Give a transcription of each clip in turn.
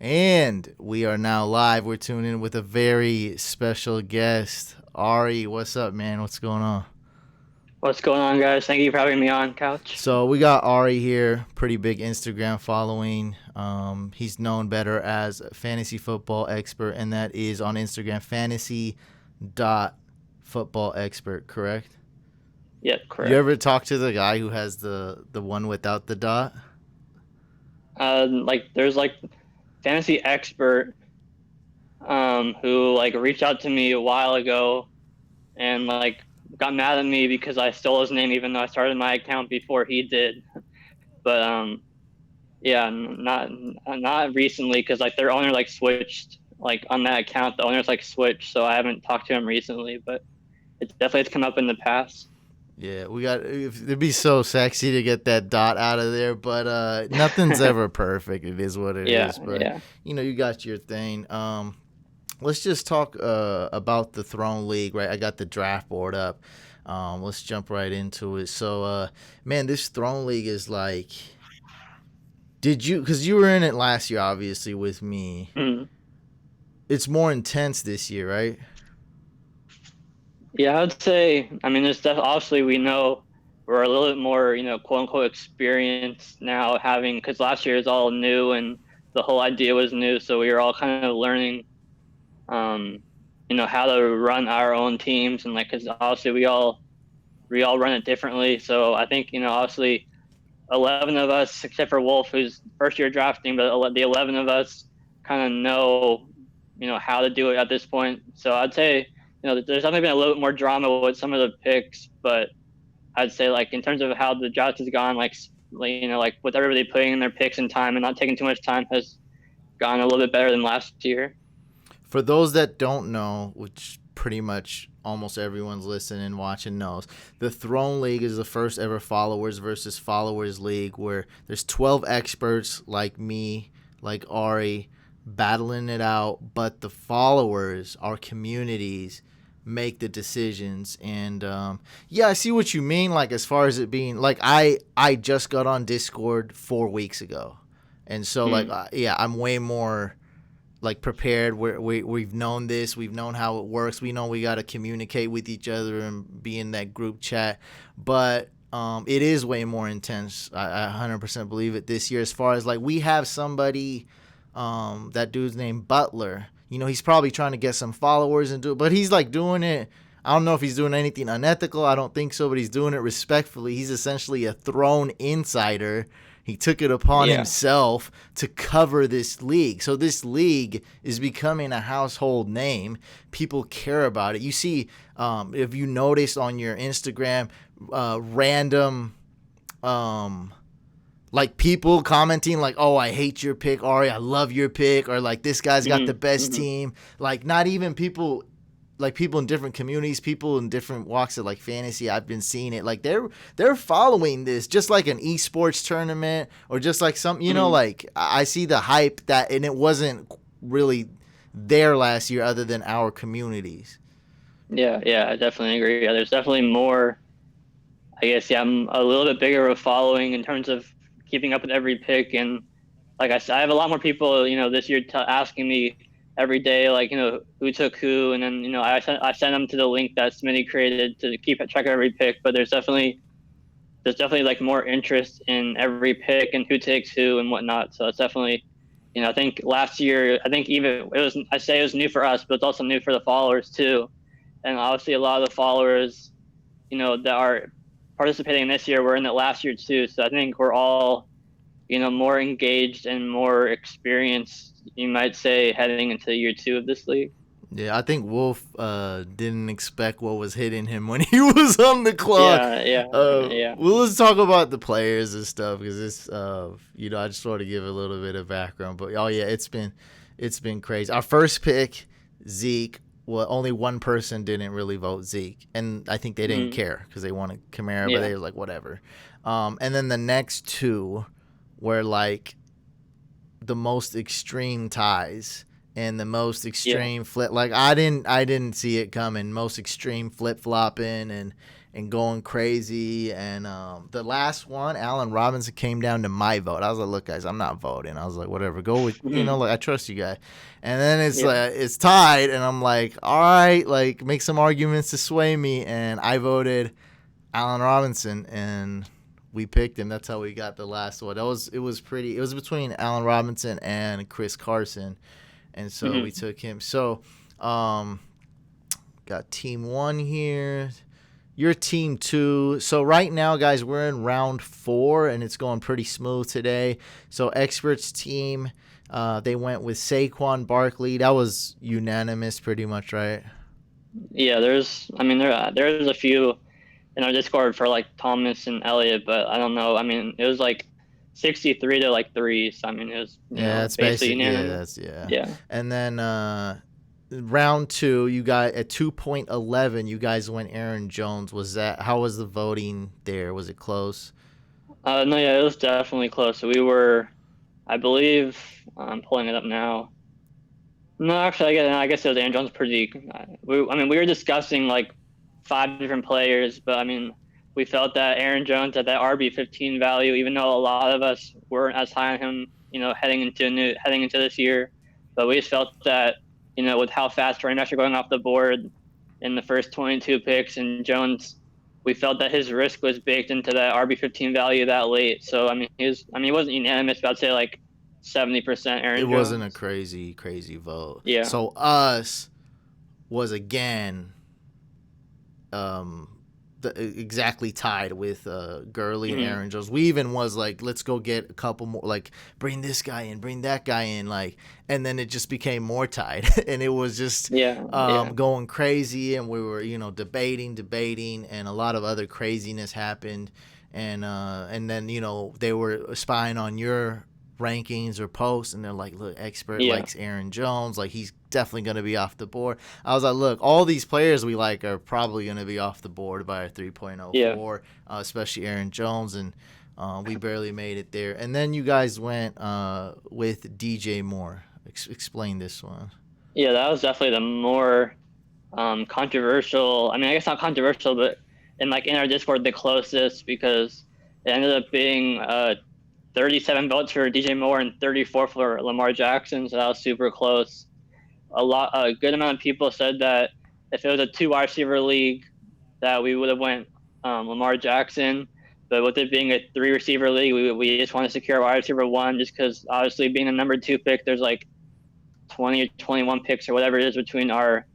And we are now live. We're tuning in with a very special guest. Ari, what's up, man? What's going on? What's going on, guys? Thank you for having me on, Couch. So we got Ari here, pretty big Instagram following. He's known better as a fantasy football expert, and that is on Instagram, fantasy.football expert, correct? Yep, correct. You ever talk to the guy who has the one without the dot? There's fantasy expert who reached out to me a while ago and got mad at me because I stole his name even though I started my account before he did. But yeah, not recently because their owner switched on that account. The owner's switched, so I haven't talked to him recently. But it's come up in the past. Yeah, it'd be so sexy to get that dot out of there, but nothing's ever perfect. It is what it is. But yeah. You got your thing. Let's just talk about the Throne League, right? I got the draft board up. Let's jump right into it. So, man, this Throne League is because you were in it last year, obviously, with me. Mm. It's more intense this year, right? Yeah, I would say, obviously we know we're a little bit more, quote unquote experienced now because last year is all new and the whole idea was new. So we were all kind of learning, how to run our own teams and because obviously we all run it differently. So I think, obviously 11 of us, except for Wolf, who's first year drafting, but the 11 of us kind of know, how to do it at this point. So I'd say, there's definitely been a little bit more drama with some of the picks, but I'd say in terms of how the draft has gone, with everybody putting in their picks in time and not taking too much time has gone a little bit better than last year. For those that don't know, which pretty much almost everyone's listening and watching knows, the Throne League is the first ever followers versus followers league where there's 12 experts like me, like Ari, battling it out, but the followers, our communities, make the decisions. And yeah, I see what you mean, as far as it being I just got on Discord 4 weeks ago, and so yeah, I'm way more prepared. We've known this, we've known how it works, we know we got to communicate with each other and be in that group chat, but it is way more intense. I 100% believe it this year, as far as we have somebody, that dude's named Butler. He's probably trying to get some followers and do it, but he's doing it. I don't know if he's doing anything unethical. I don't think so, but he's doing it respectfully. He's essentially a Throne insider. He took it upon himself to cover this league. So this league is becoming a household name. People care about it. You see, if you notice on your Instagram, random people commenting oh, I hate your pick, Ari, I love your pick, or this guy's got the best team. Not even people, people in different communities, people in different walks of fantasy, I've been seeing it. They're following this just like an esports tournament, or just some, I see the hype and it wasn't really there last year other than our communities. Yeah, I definitely agree. Yeah, there's definitely more, I guess, I'm a little bit bigger of a following in terms of keeping up with every pick. And I have a lot more people, this year asking me every day, who took who. And then, I send them to the link that Smitty created to keep track of every pick. But there's definitely more interest in every pick and who takes who and whatnot. So it's definitely, I think last year, even I say it was new for us, but it's also new for the followers too. And obviously a lot of the followers, that are participating this year were in it last year too. So I think we're all, more engaged and more experienced, you might say, heading into year 2 of this league. Yeah, I think Wolf didn't expect what was hitting him when he was on the clock. Yeah. Well, let's talk about the players and stuff, because it's, I just want to give a little bit of background. But oh yeah, it's been crazy. Our first pick, Zeke. Well, only one person didn't really vote Zeke, and I think they didn't care because they wanted Kamara, but they were whatever. And then the next two were the most extreme ties and the most extreme flip. I didn't see it coming. Most extreme flip flopping and going crazy. And the last one, Allen Robinson, came down to my vote. I was like, look, guys, I'm not voting. I was like, whatever, go with, like, I trust you guys. And then it's tied, and I'm like, all right, like, make some arguments to sway me. And I voted Allen Robinson, and we picked him. That's how we got the last one. It was between Allen Robinson and Chris Carson, and so we took him. So, got team 1 here. You're team 2. So right now, guys, we're in round 4, and it's going pretty smooth today. So experts team, they went with Saquon Barkley. That was unanimous, pretty much, right? Yeah, there's a few in our Discord for like Thomas and Elliott, but I don't know. I mean, it was like 63 to like 3. So I mean, it was it's basically unanimous. Yeah. And then round 2, you got at 2.11. You guys went Aaron Jones. How was the voting there? Was it close? No, yeah, it was definitely close. So we were, I believe, I'm pulling it up now. No, actually, I guess it was Aaron Jones. We were discussing like 5 different players, but I mean, we felt that Aaron Jones had that RB15 value, even though a lot of us weren't as high on him, heading into this year. But we just felt that, with how fast running backs are going off the board in the first 22 picks, and Jones, we felt that his risk was baked into that RB15 value that late. So he wasn't unanimous, but I'd say like 70% Aaron Jones. It wasn't a crazy vote. Yeah. So us was again exactly tied with Gurley and Aaron Jones. We even was like, let's go get a couple more, like bring this guy in, bring that guy in, like, and then it just became more tied, and it was just going crazy, and we were debating, and a lot of other craziness happened, and then they were spying on your rankings or posts, and they're like, look, expert likes Aaron Jones, like he's definitely going to be off the board. I was like, look, all these players we like are probably going to be off the board by a 3.04, especially Aaron Jones, and we barely made it there. And then you guys went with DJ Moore. Explain this one. Yeah, that was definitely the more controversial. I mean, I guess not controversial, but in our Discord, the closest, because it ended up being 37 votes for DJ Moore and 34 for Lamar Jackson, so that was super close. A good amount of people said that if it was a 2 wide receiver league, that we would have went Lamar Jackson. But with it being a 3 receiver league, we just want to secure wide receiver 1, just because obviously being the number 2 pick, there's like 20 or 21 picks or whatever it is between our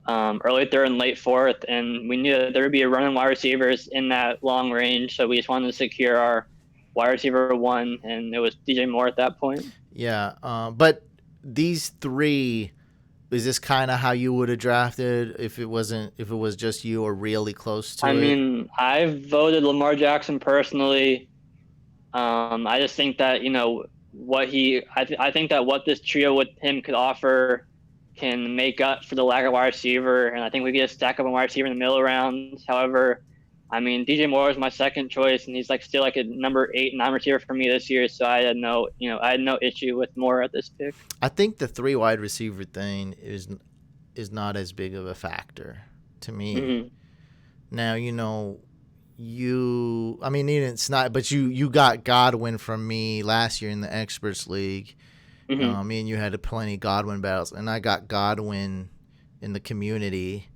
early 3rd and late 4th, and we knew that there would be a run on wide receivers in that long range, so we just wanted to secure our wide receiver 1, and it was DJ Moore at that point. Yeah, but these 3, is this kind of how you would have drafted if it was just you or really close to it? I mean, I voted Lamar Jackson personally. I just think that I think that what this trio with him could offer can make up for the lack of wide receiver, and I think we get a stack up on wide receiver in the middle rounds. However, I mean, DJ Moore is my second choice, and he's still like a number 8, 9 receiver for me this year. So I had no issue with Moore at this pick. I think the 3 wide receiver thing is not as big of a factor to me. Mm-hmm. Now, it's not, but you got Godwin from me last year in the Experts League. Mm-hmm. Me and you had plenty of Godwin battles, and I got Godwin in the community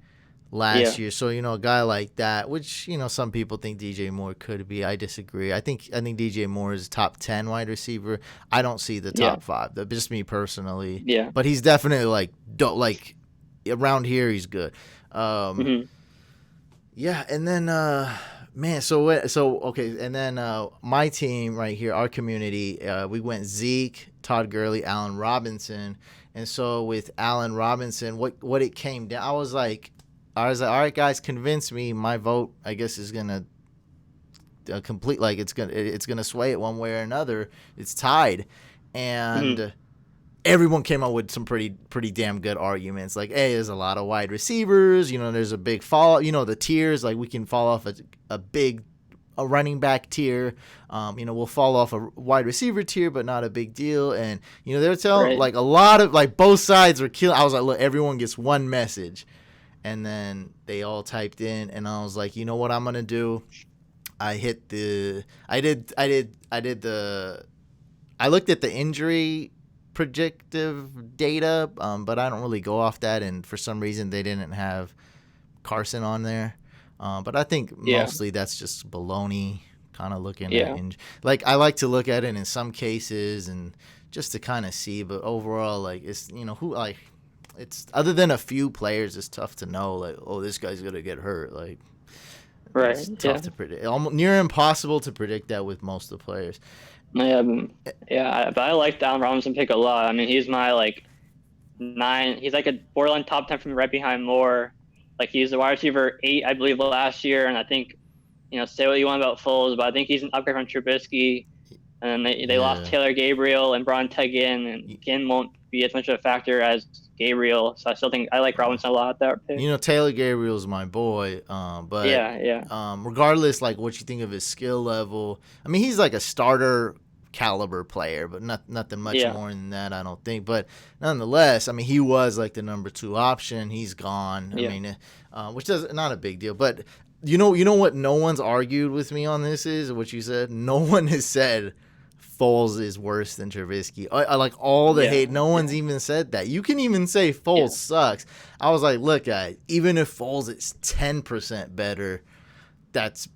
last year. So, a guy like that, which, some people think DJ Moore could be. I disagree. I think DJ Moore is top 10 wide receiver. I don't see the top 5. That's just me personally. Yeah. But he's definitely around here he's good. Yeah, and then okay, and then my team right here, our community, we went Zeke, Todd Gurley, Allen Robinson. And so with Allen Robinson, what it came down, I was like, all right, guys, convince me. My vote, I guess, is gonna complete. Like it's gonna sway it one way or another. It's tied, and everyone came up with some pretty damn good arguments. Like, hey, there's a lot of wide receivers. There's a big fall. The tiers. Like we can fall off a running back tier. We'll fall off a wide receiver tier, but not a big deal. And they were telling a lot of both sides were killing. I was like, look, everyone gets one message. and then they all typed in, and I was like, you know what I'm gonna do? I looked at the injury predictive data, but I don't really go off that, and for some reason they didn't have Carson on there. But I think mostly that's just baloney, kind of looking at like I like to look at it in some cases and just to kind of see, but overall, like, it's, who, like, it's, other than a few players, it's tough to know, like, oh, this guy's gonna get hurt. Like, right, it's tough to predict. Almost near impossible to predict that with most of the players. But I like Allen Robinson pick a lot. I mean, he's my, like, 9. He's like a borderline top 10 from right behind Moore. Like, he's the wide receiver 8, I believe, last year, and I think, say what you want about Foles, but I think he's an upgrade from Trubisky. And then they lost Taylor Gabriel and brought Tegan, and Ginn won't be as much of a factor as Gabriel. So I still think I like Robinson a lot at that pick. Taylor Gabriel's my boy, but regardless, like, what you think of his skill level, I mean, he's like a starter caliber player, but nothing much more than that, I don't think. But nonetheless, I mean, he was like the number 2 option. He's gone. I mean, which is not a big deal. But you know what? No one's argued with me on this is what you said. No one has said Foles is worse than Trubisky. I like all the hate. No one's even said that. You can even say Foles sucks. I was like, look, guys, even if Foles is 10% better,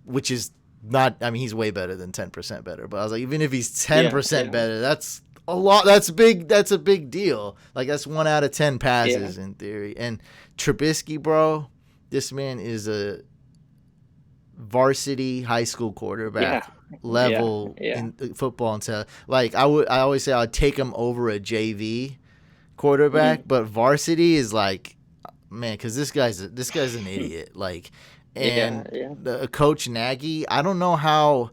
which is not, I mean, he's way better than 10% better. But I was like, even if he's 10% better, that's a lot. That's big. That's a big deal. Like, that's 1 out of 10 passes in theory. And Trubisky, bro, this man is a varsity high school quarterback level in football. And like, I always say I'd take him over a JV quarterback, but varsity is like, man, because this guy's an idiot. Like, and the coach Nagy, I don't know how.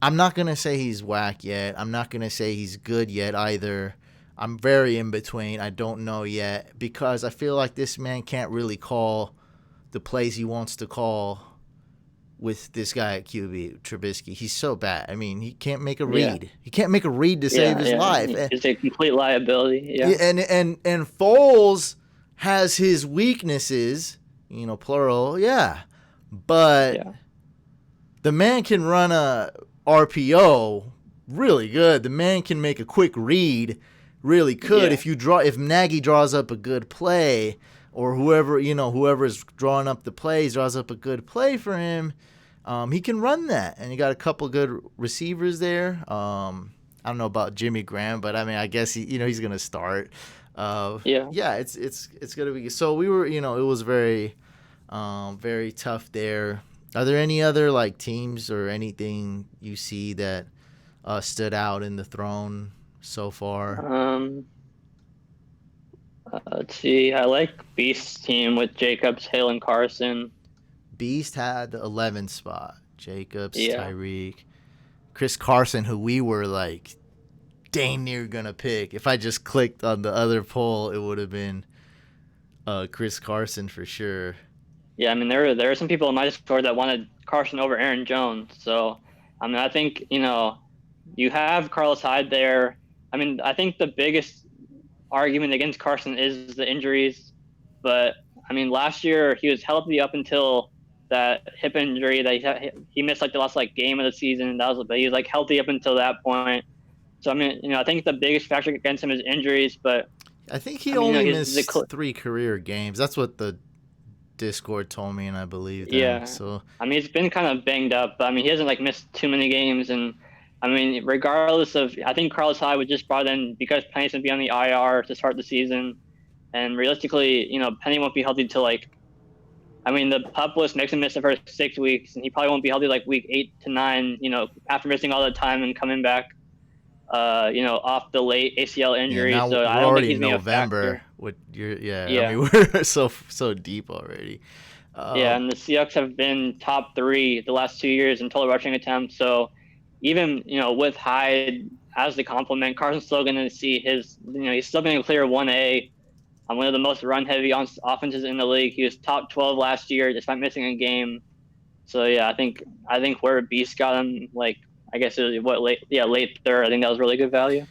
I'm not gonna say he's whack yet. I'm not gonna say he's good yet either. I'm very in between. I don't know yet, because I feel like this man can't really call the plays he wants to call with this guy at QB, Trubisky. He's so bad. I mean, he can't make a read. He can't make a read to save his life. It's a complete liability. And Foles has his weaknesses, plural, but the man can run a RPO really good. The man can make a quick read really good. If Nagy draws up a good play, or whoever's drawing up the plays draws up a good play for him, he can run that. And you got a couple good receivers there. I don't know about Jimmy Graham, but I mean, I guess he's gonna start. It's gonna be. So we were, it was very, very tough there. Are there any other, like, teams or anything you see that stood out in the throne so far? Let's see. I like Beast's team with Jacobs, Hale, and Carson. Beast had the 11th spot. Jacobs, Tyreek, Chris Carson, who we were like dang near gonna pick. If I just clicked on the other poll, it would have been Chris Carson for sure. Yeah, I mean, there are some people in my Discord that wanted Carson over Aaron Jones. So, I mean, I think, you have Carlos Hyde there. I mean, I think the biggest argument against Carson is the injuries. But, I mean, last year he was healthy up until that hip injury that he missed, like, the last, like, game of the season. But he was, like, healthy up until that point. So, I mean, I think the biggest factor against him is injuries. But I think he only missed 3 career games. That's what the Discord told me, and I believe them. Yeah. So, I mean, he's been kind of banged up, but I mean, he hasn't, like, missed too many games. And I mean, regardless of, I think Carlos Hyde was just brought in because Penny's going to be on the IR to start the season. And realistically, Penny won't be healthy till, like, I mean, the PUP list makes him miss the first 6 weeks, and he probably won't be healthy like week 8 to 9, after missing all that time and coming back, off the late ACL injury. Yeah, so I don't think he's going to be a factor. I mean, we're so deep already. And the Seahawks have been top 3 the last 2 years in total rushing attempts. So even, with Hyde as the complement, Carson's still going to see his, he's still going to clear 1A on one of the most run-heavy offenses in the league. He was top 12 last year despite missing a game. So, yeah, I think where Beast got him, like, I guess it was late third. I think that was really good value.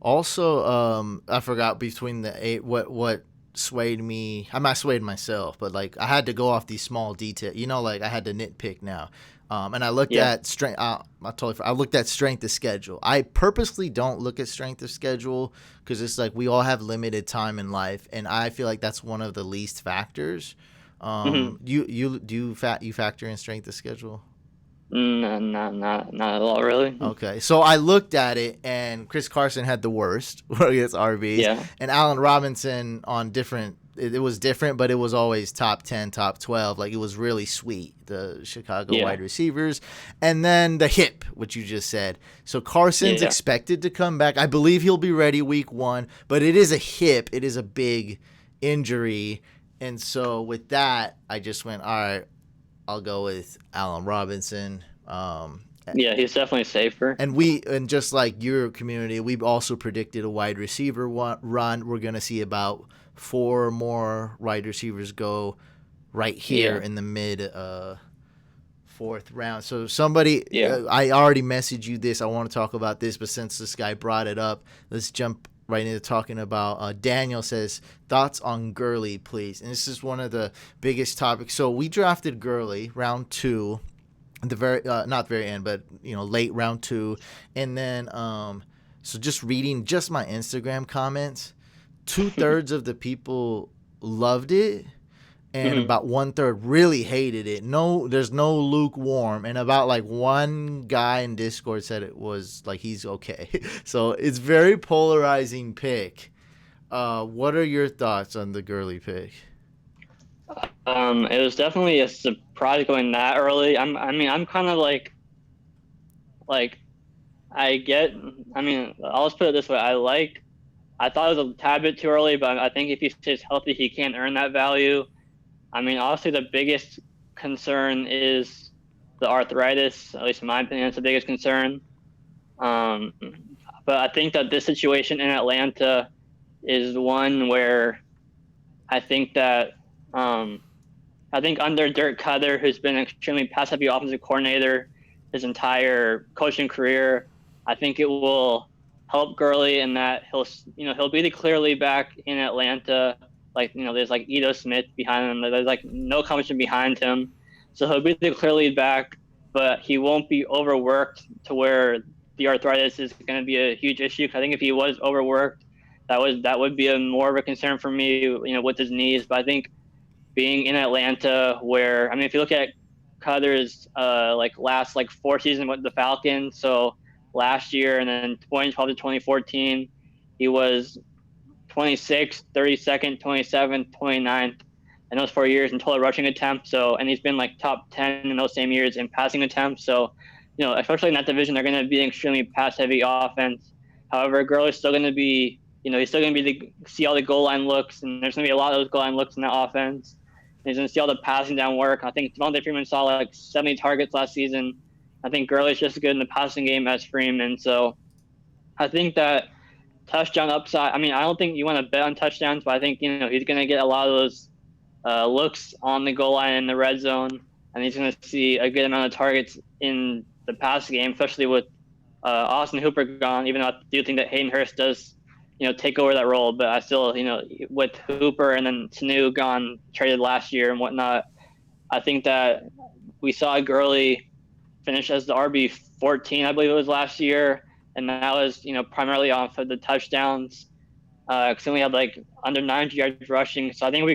Also, I forgot between the 8 what swayed me. I'm not swayed myself, but like I had to go off these small details. Like I had to nitpick now. And I looked Yeah. at strength. I looked at strength of schedule. I purposely don't look at strength of schedule because it's like we all have limited time in life, and I feel like that's one of the least factors. Hmm. You factor in strength of schedule? No, not at all, really. Okay, so I looked at it, and Chris Carson had the worst against RBs, Yeah. and Allen Robinson on different. It was different, but it was always top 10, top 12. Like it was really sweet. The Chicago Yeah. wide receivers, and then the hip, which you just said. So Carson's Yeah. expected to come back. I believe he'll be ready week 1, but it is a hip. It is a big injury, and so with that, I just went, all right, I'll go with Allen Robinson. Yeah, he's definitely safer. And just like your community, we've also predicted a wide receiver run. We're going to see about 4 more wide receivers go right here Yeah. in the mid 4th round. So somebody, Yeah. I already messaged you this. I want to talk about this, but since this guy brought it up, let's jump right into talking about. Daniel says, thoughts on Gurley, please. And this is one of the biggest topics. So we drafted Gurley round 2. At the very not very end, but late round 2, and then so just reading just my Instagram comments, 2/3 of the people loved it, and Hmm. about 1/3 really hated it. No, there's no lukewarm, and about like one guy in Discord said it was like he's okay. So it's very polarizing pick. What are your thoughts on the Gurley pick? It was definitely a surprise going that early. I'm kind of like I get. I mean, I'll just put it this way. I thought it was a tad bit too early, but I think if he stays healthy, he can earn that value. I mean, honestly, the biggest concern is the arthritis. At least in my opinion, it's the biggest concern. Um, but I think that this situation in Atlanta is one where I think that I think under Dirk Cutter, who's been an extremely pass-heavy offensive coordinator his entire coaching career, I think it will help Gurley in that he'll be the clear lead back in Atlanta. Like there's like Ito Smith behind him. There's like no competition behind him, so he'll be the clear lead back, but he won't be overworked to where the arthritis is going to be a huge issue. I think if he was overworked, that would be more of a concern for me, with his knees. But I think being in Atlanta, where I mean, if you look at Cutter's last 4 seasons with the Falcons, so last year and then 2012 to 2014, he was 26th, 32nd, 27th, 29th in those 4 years in total rushing attempts. So, and he's been like top 10 in those same years in passing attempts. So, especially in that division, they're going to be an extremely pass-heavy offense. However, Gurley's still going to be, he's still going to be see all the goal line looks, and there's going to be a lot of those goal line looks in that offense. And he's going to see all the passing down work. I think Devontae Freeman saw like 70 targets last season. I think Gurley's just as good in the passing game as Freeman. So I think that touchdown upside. I mean, I don't think you want to bet on touchdowns, but I think he's going to get a lot of those looks on the goal line in the red zone, and he's going to see a good amount of targets in the pass game, especially with Austin Hooper gone. Even though I do think that Hayden Hurst does, take over that role, but I still, with Hooper and then Sanu gone, traded last year and whatnot, I think that we saw Gurley finish as the RB14, I believe it was last year, and that was primarily off of the touchdowns. Because he only had like under 900 yards rushing, so I think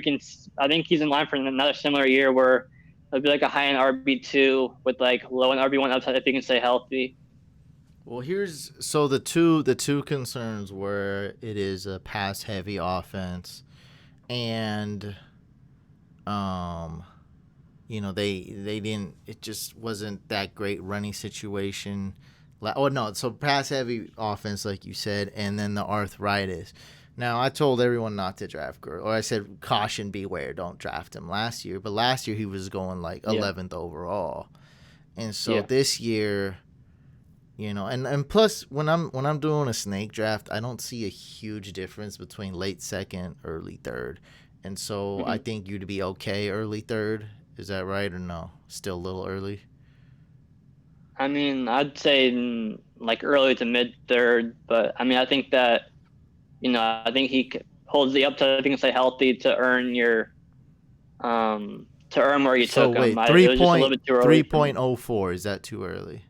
he's in line for another similar year where it'll be like a high end RB2 with like low end RB1 upside if he can stay healthy. Well, so the two concerns were it is a pass heavy offense, and they didn't, it just wasn't that great running situation. Oh no, so pass heavy offense like you said, and then the arthritis. Now I told everyone not to draft Gurley, or I said caution, beware, don't draft him last year. But last year he was going like 11th overall, and so this year. And plus when I'm doing a snake draft, I don't see a huge difference between late second, early third, and so I think you'd be okay early third. Is that right or no? Still a little early. I mean, I'd say like early to mid third, but I mean, I think that I think holds the upside if he can stay healthy to earn where you So took him. wait, It was just a little bit too early. 3.04, is that too early?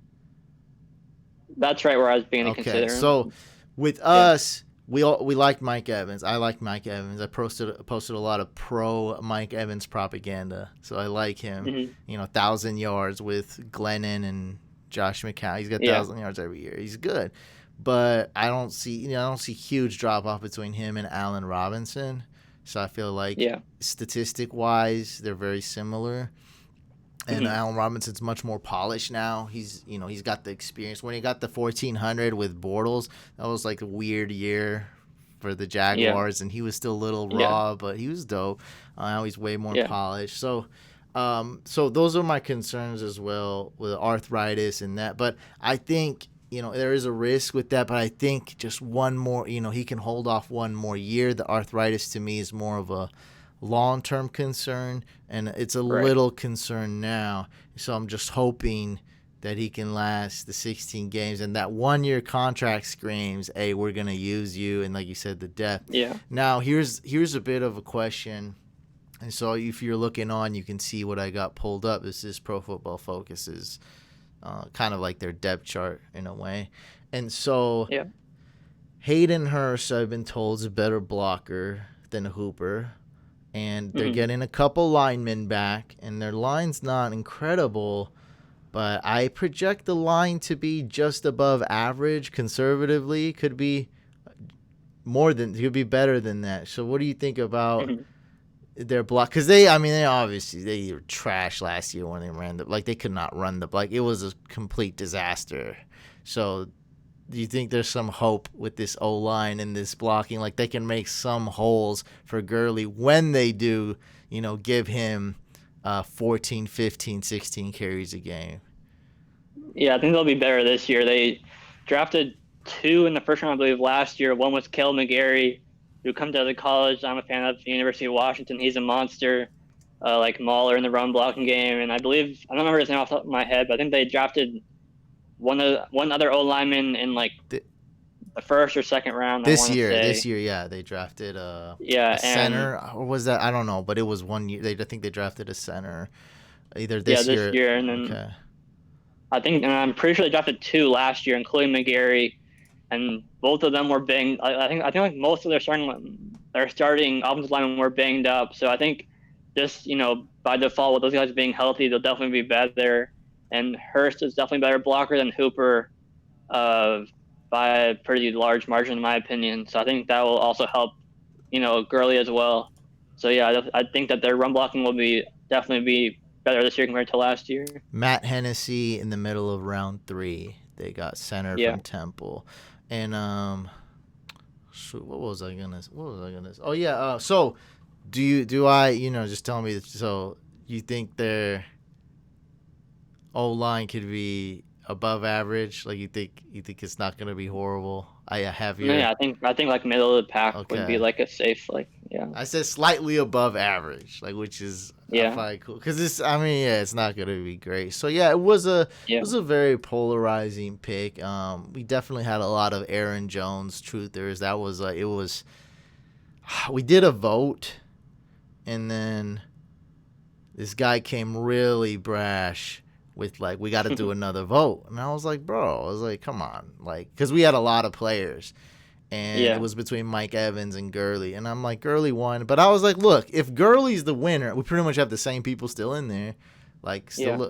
That's right where I was beginning to Okay, consider him. so with us, we liked Mike Evans. I like Mike Evans. I posted a lot of pro Mike Evans propaganda, so I like him. Mm-hmm. 1,000 yards with Glennon and Josh McCown. He's got 1,000 yards every year. He's good, but I don't see huge drop off between him and Allen Robinson. So I feel like statistic wise, they're very similar. And Allen Robinson's much more polished now. He's got the experience. When he got the 1,400 with Bortles, that was like a weird year for the Jaguars, and he was still a little raw, but he was dope. Now he's way more polished. So, so those are my concerns as well with arthritis and that. But I think there is a risk with that. But I think just one more, he can hold off one more year. The arthritis to me is more of a long-term concern, and it's a little concern now. So I'm just hoping that he can last the 16 games, and that 1-year contract screams, hey, we're going to use you, and like you said, the depth. Yeah. Now, here's a bit of a question, and so if you're looking on, you can see what I got pulled up. This is Pro Football Focus's kind of like their depth chart in a way. And so Hayden Hurst, I've been told, is a better blocker than Hooper. And they're getting a couple linemen back, and their line's not incredible, but I project the line to be just above average conservatively. Could be better than that. So what do you think about their block? Because they were trash last year when they ran they could not run it was a complete disaster. So do you think there's some hope with this O-line and this blocking? Like they can make some holes for Gurley when they do, give him 14, 15, 16 carries a game? Yeah, I think they'll be better this year. They drafted 2 in the first round, I believe, last year. One was Cale McGarry, who comes out of college. I'm a fan of the University of Washington. He's a monster, like Mahler in the run blocking game. And I don't remember his name off the top of my head, but I think they drafted one other O lineman in the first or second round. This year, yeah, they drafted a center, or was that? I don't know, but it was 1 year. I think they drafted a center either this year. And then I'm pretty sure they drafted 2 last year, including McGarry, and both of them were banged. I think like most of their starting offensive linemen were banged up. So I think just by default, with those guys being healthy, they'll definitely be better. And Hurst is definitely a better blocker than Hooper by a pretty large margin, in my opinion. So I think that will also help, Gurley as well. So, yeah, I think that their run blocking will definitely be better this year compared to last year. Matt Hennessy in the middle of round 3. They got center from Temple. And what was I gonna? Oh, yeah. So do I, just tell me, so you think their O-line could be above average? Like you think it's not going to be horrible? I think like middle of the pack would be like a safe I said slightly above average, which is probably cool because it's not going to be great. So it was a very polarizing pick. We definitely had a lot of Aaron Jones truthers. That was we did a vote, and then this guy came really brash with we got to do another vote. And I was like, bro, come on. Because we had a lot of players. And it was between Mike Evans and Gurley. And I'm like, Gurley won. But I was like, look, if Gurley's the winner, we pretty much have the same people still in there. I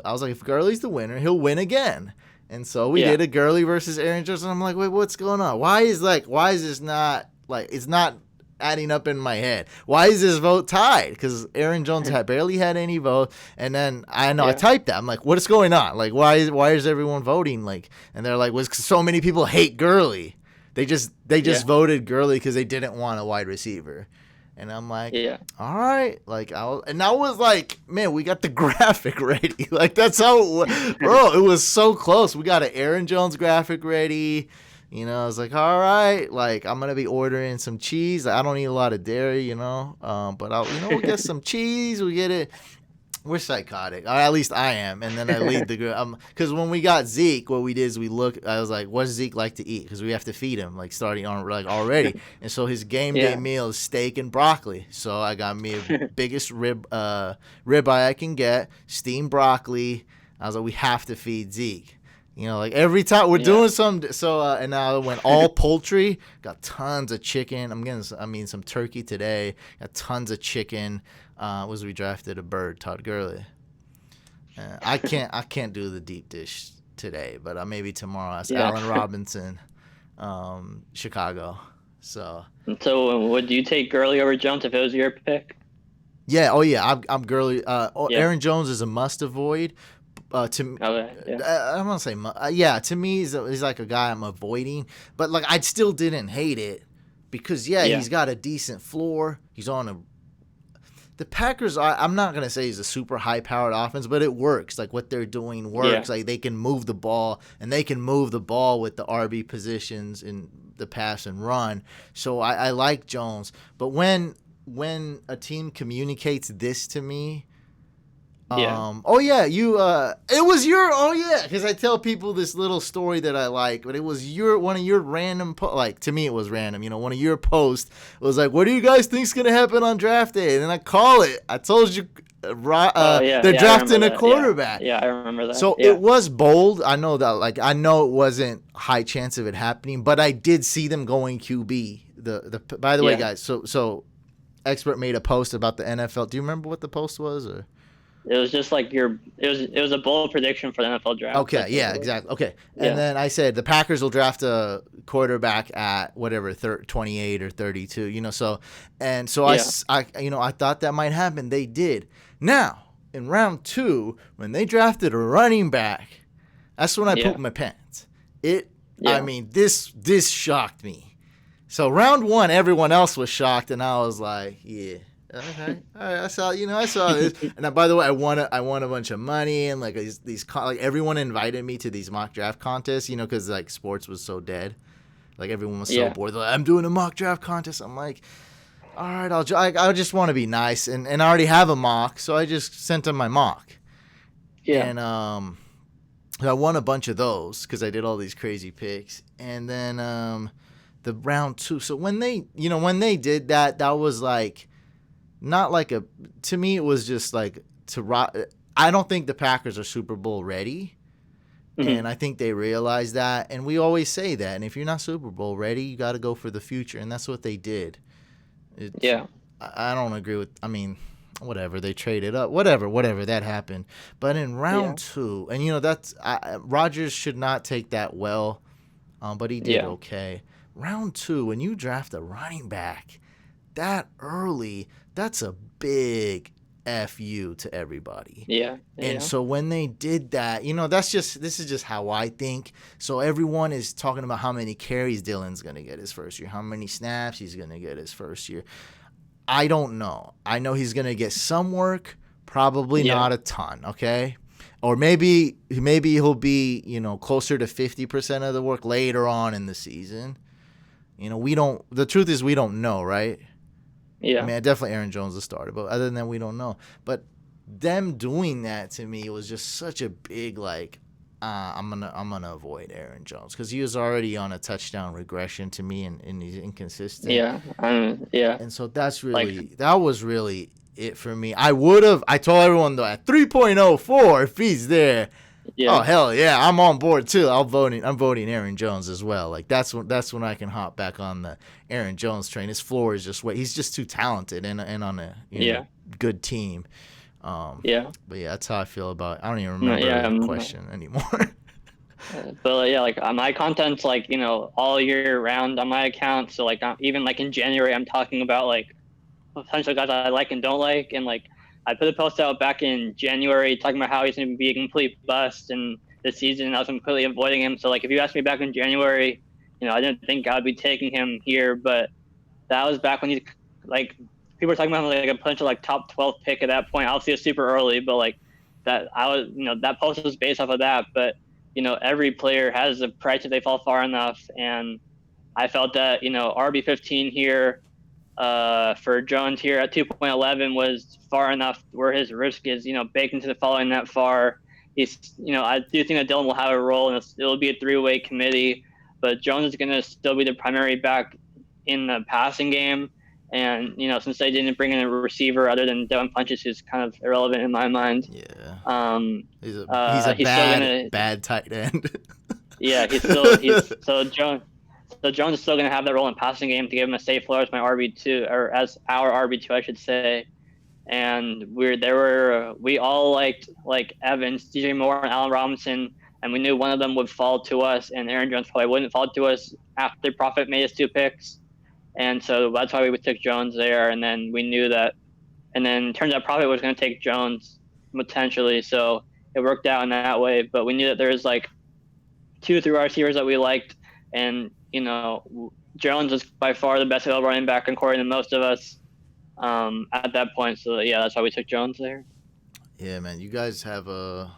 was like, if Gurley's the winner, he'll win again. And so we did a Gurley versus Aaron Jones. And I'm like, wait, what's going on? Why is this not, it's not adding up in my head. Why is this vote tied? Because Aaron Jones barely had any vote, and then I typed that. I'm like, what is going on? Why is everyone voting? And they're like, was so many people hate Gurley. They just voted Gurley because they didn't want a wide receiver. And I'm like, all right. And I was like, man, we got the graphic ready. That's how, bro, it was so close. We got an Aaron Jones graphic ready. I was like, all right, I'm going to be ordering some cheese. I don't eat a lot of dairy, but we'll get some cheese. We get it. We're psychotic. At least I am. And then I lead the group. Because when we got Zeke, what we did is I was like, what does Zeke like to eat? Because we have to feed him, like starting on like already. And so his game day meal is steak and broccoli. So I got me a biggest ribeye I can get, steamed broccoli. I was like, we have to feed Zeke. You know, like every time we're doing something. So, and now it went all poultry. Got tons of chicken. Some turkey today. Got tons of chicken. We drafted a bird, Todd Gurley. I can't do the deep dish today, but maybe tomorrow. That's Allen Robinson, Chicago. So would you take Gurley over Jones if it was your pick? Yeah. Oh yeah. I'm Gurley. Aaron Jones is a must avoid. To I'm gonna say to me he's like a guy I'm avoiding, but like I still didn't hate it because he's got a decent floor. He's on the Packers. I'm not gonna say he's a super high powered offense, but it works. Like what they're doing works. Like they can move the ball and they can move the ball with the RB positions in the pass and run. So I like Jones, but when a team communicates this to me. It was because I tell people this little story that I like, but it was one of your random to me it was random, one of your posts was like, what do you guys think's gonna happen on draft day? And then I call it. I told you they're drafting a quarterback. I remember that. So it was bold. I know that, I know it wasn't high chance of it happening, but I did see them going QB. By the way, guys, so Expert made a post about the NFL. Do you remember what the post was or? It was just like it was a bold prediction for the NFL draft. Okay, exactly. Okay. And then I said the Packers will draft a quarterback at whatever 28 or 32, so I thought that might happen. They did. Now, in round 2, when they drafted a running back, that's when I pooped my pants. This shocked me. So round 1, everyone else was shocked and I was like, yeah. Okay. All right. I saw this. And by the way, I won a bunch of money and like these everyone invited me to these mock draft contests, because like sports was so dead. Like everyone was so bored. They're like, I'm doing a mock draft contest. I'm like, all right, I just want to be nice and I already have a mock, so I just sent them my mock. Yeah. And I won a bunch of those because I did all these crazy picks. And then the round 2. So when they did that, that was like. Not like to me, it was just like I don't think the Packers are Super Bowl ready. Mm-hmm. And I think they realize that. And we always say that. And if you're not Super Bowl ready, you got to go for the future. And that's what they did. I don't agree with, whatever. They traded up. Whatever. That happened. But in round 2, and, that's Rodgers should not take that well. But he did okay. Round 2, when you draft a running back that early, that's a big FU to everybody. Yeah. And so when they did that, this is just how I think. So everyone is talking about how many carries Dylan's going to get his first year, how many snaps he's going to get his first year. I don't know. I know he's going to get some work, probably not a ton, okay? Or maybe he'll be, closer to 50% of the work later on in the season. The truth is we don't know, right? Yeah. Definitely Aaron Jones the starter, but other than that, we don't know. But them doing that to me was just such a big I'm gonna avoid Aaron Jones because he was already on a touchdown regression to me and he's inconsistent. Yeah. And so that was really it for me. I told everyone though at 3.04 if he's there. Yeah. Oh hell yeah, I'm on board too. I'm voting Aaron Jones as well. Like that's when I can hop back on the Aaron Jones train. His floor is he's just too talented and on a good team. But that's how I feel about it. I don't even remember the question anymore. But my content's all year round on my account. So even in January, I'm talking about potential guys I like and don't like, and I put a post out back in January talking about how he's going to be a complete bust in this season. I was completely avoiding him. So, if you asked me back in January, I didn't think I would be taking him here. But that was back when he's, people were talking about him a potential, top 12 pick at that point. Obviously, it's super early, but, that that post was based off of that. But, every player has a price if they fall far enough. And I felt that, RB15 here, for Jones here at 2.11 was far enough where his risk is, baked into the following that far. I do think that Dylan will have a role, and it'll be a three-way committee. But Jones is going to still be the primary back in the passing game. And, since they didn't bring in a receiver other than Devin Funchess, who's kind of irrelevant in my mind. Yeah. He's a bad tight end. Yeah, so Jones is still going to have that role in passing game to give him a safe floor as my RB2, or as our RB2, I should say. And we all liked Evans, DJ Moore, and Allen Robinson, and we knew one of them would fall to us, and Aaron Jones probably wouldn't fall to us after Prophet made his 2 picks. And so that's why we took Jones there, and then we knew that. And then it turns out Prophet was going to take Jones potentially, so it worked out in that way. But we knew that there was 2 or 3 receivers that we liked, and Jones was by far the best available running back according to most of us at that point. So yeah, that's why we took Jones there. Yeah, man, you guys have a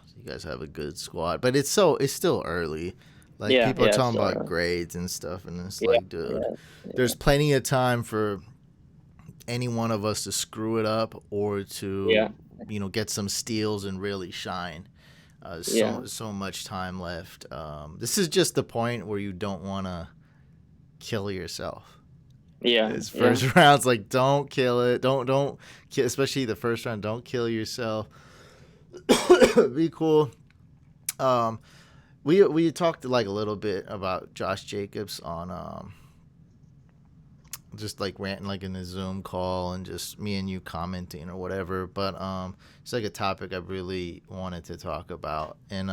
good squad, but it's still early. People are talking about grades and stuff, and it's dude, there's plenty of time for any one of us to screw it up or to get some steals and really shine. So much time left. This is just the point where you don't want to kill yourself. Yeah. His first round's don't kill it. Don't kill, especially the first round. Don't kill yourself. Be cool. We talked a little bit about Josh Jacobs on just ranting in a Zoom call and just me and you commenting or whatever. But it's a topic I really wanted to talk about. And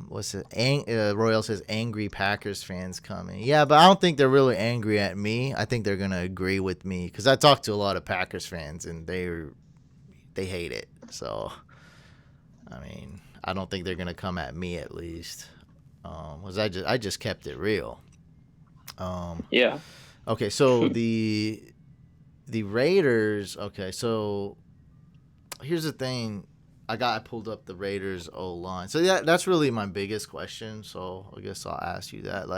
what's it? Royal says angry Packers fans coming. Yeah, but I don't think they're really angry at me. I think they're gonna agree with me because I talked to a lot of Packers fans and they hate it. So I mean, I don't think they're gonna come at me at least. Was I just kept it real. Yeah. Okay, so the Raiders. Okay, so here's the thing. I pulled up the Raiders O-line. So that's really my biggest question. So I guess I'll ask you that.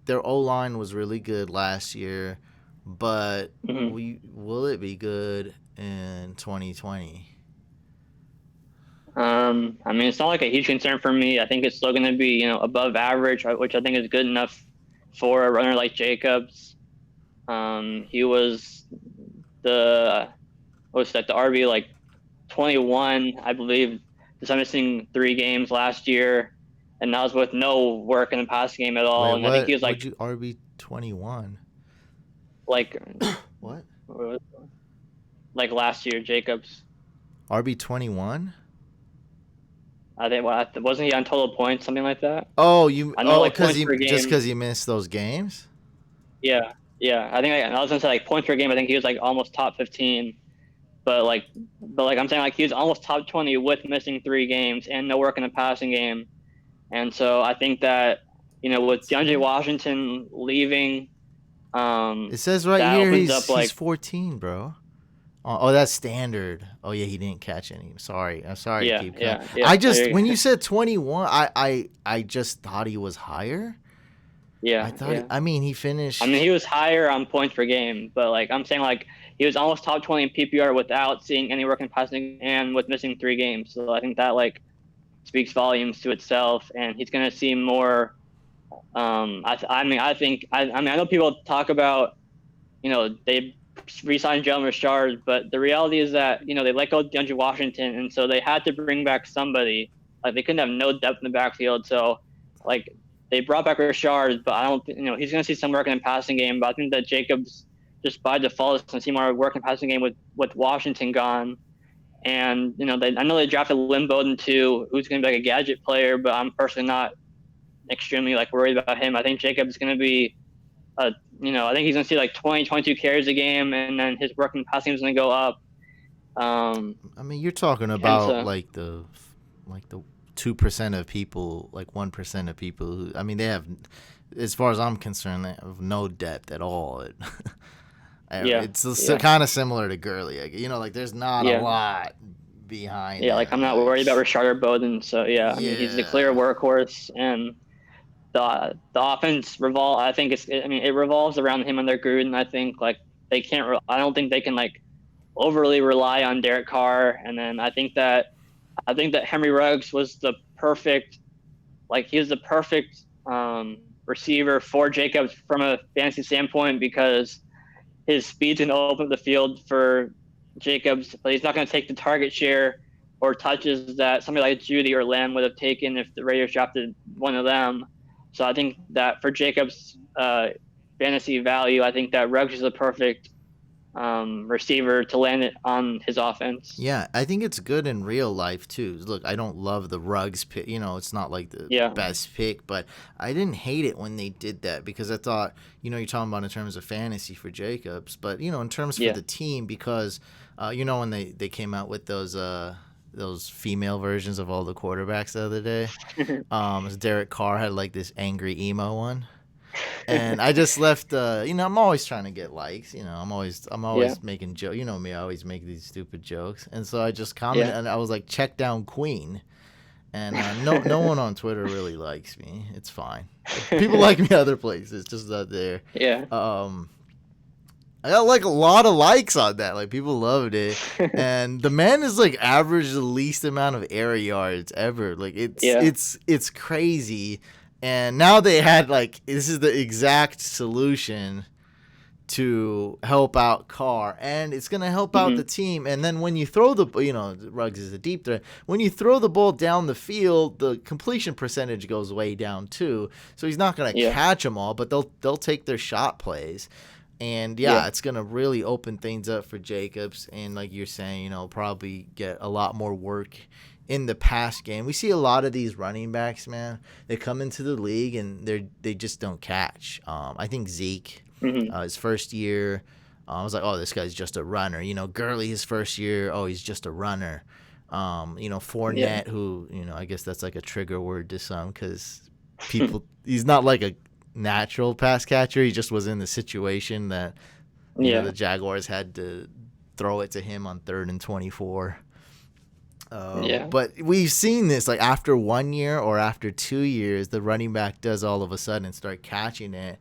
Their O-line was really good last year, but will it be good in 2020? I mean, it's not a huge concern for me. I think it's still going to be, above average, which I think is good enough for a runner like Jacobs. He was the RB 21, I believe, just missing 3 games last year, and that was with no work in the passing game at all. Wait, and I think he was RB 21. What? Last year, Jacobs. RB 21. I think wasn't he on total points, something like that? Oh, because he missed those games. Yeah. I think I was gonna say points per game. I think he was almost top 15. But I'm saying he was almost top 20 with missing 3 games and no work in the passing game. And so I think that, with DeAndre Washington leaving, it says right here he's 14, bro. Oh, that's standard. Oh yeah, he didn't catch any. I'm sorry. Yeah, to keep yeah. When you said 21, I just thought he was higher. Yeah. I thought. I mean, he finished. I mean, he was higher on points per game, but I'm saying he was almost top 20 in PPR without seeing any work in passing and with missing 3 games. So I think that speaks volumes to itself, and he's going to see more. I know people talk about, they re-signed Jalen Richard, but the reality is that they let go of DeAndre Washington, and so they had to bring back somebody. They couldn't have no depth in the backfield, so they brought back Richard, but I don't think he's going to see some work in the passing game. But I think that Jacobs just by default is going to see more work in the passing game with Washington gone. And I know they drafted Lynn Bowden too, who's going to be a gadget player, but I'm personally not extremely worried about him. I think Jacobs is going to be I think he's going to see 20, 22 carries a game, and then his work in passing is going to go up. I mean, you're talking about the 2% of people, 1% of people who, I mean, they have, as far as I'm concerned, they have no depth at all. It's kind of similar to Gurley. There's not a lot behind. Yeah, I'm not worried about Richard or Bowden. So I mean, he's the clear workhorse, and the offense I think it revolves around him and their Gruden. I think like they can't. I don't think they can like overly rely on Derek Carr. And then I think that Henry Ruggs was the perfect he was the perfect receiver for Jacobs from a fantasy standpoint because his speed's going to open up the field for Jacobs, but he's not going to take the target share or touches that somebody like Judy or Lamb would have taken if the Raiders drafted one of them. So I think that for Jacobs' fantasy value, I think that Ruggs is the perfect receiver to land it on his offense. Yeah, I think it's good in real life too. Look, I don't love the Ruggs pick. It's not like the best pick, but I didn't hate it when they did that because I thought, you're talking about in terms of fantasy for Jacobs, but in terms for the team because, when they came out with those female versions of all the quarterbacks the other day, Derek Carr had like this angry emo one. And I just left. I'm always trying to get likes. I'm always making jokes. You know me, I always make these stupid jokes. And so I just commented, and I was like, "Check down Queen." And no one on Twitter really likes me. It's fine. People like me other places, just not there. Yeah. I got like a lot of likes on that. Like people loved it, and the man is like averaged the least amount of air yards ever. Like it's crazy. And now they had this is the exact solution to help out Carr, and it's going to help out the team. And then when you throw Ruggs is a deep threat. When you throw the ball down the field, the completion percentage goes way down too. So he's not going to catch them all, but they'll take their shot plays. And it's going to really open things up for Jacobs. And like you're saying, probably get a lot more work in the pass game. We see a lot of these running backs, man. They come into the league and they just don't catch. I think Zeke, his first year, I was like, oh, this guy's just a runner. Gurley, his first year, oh, he's just a runner. Fournette, who, I guess that's like a trigger word to some because he's not like a natural pass catcher. He just was in the situation that the Jaguars had to throw it to him on 3rd and 24. But we've seen this after 1 year or after 2 years, the running back does all of a sudden start catching it.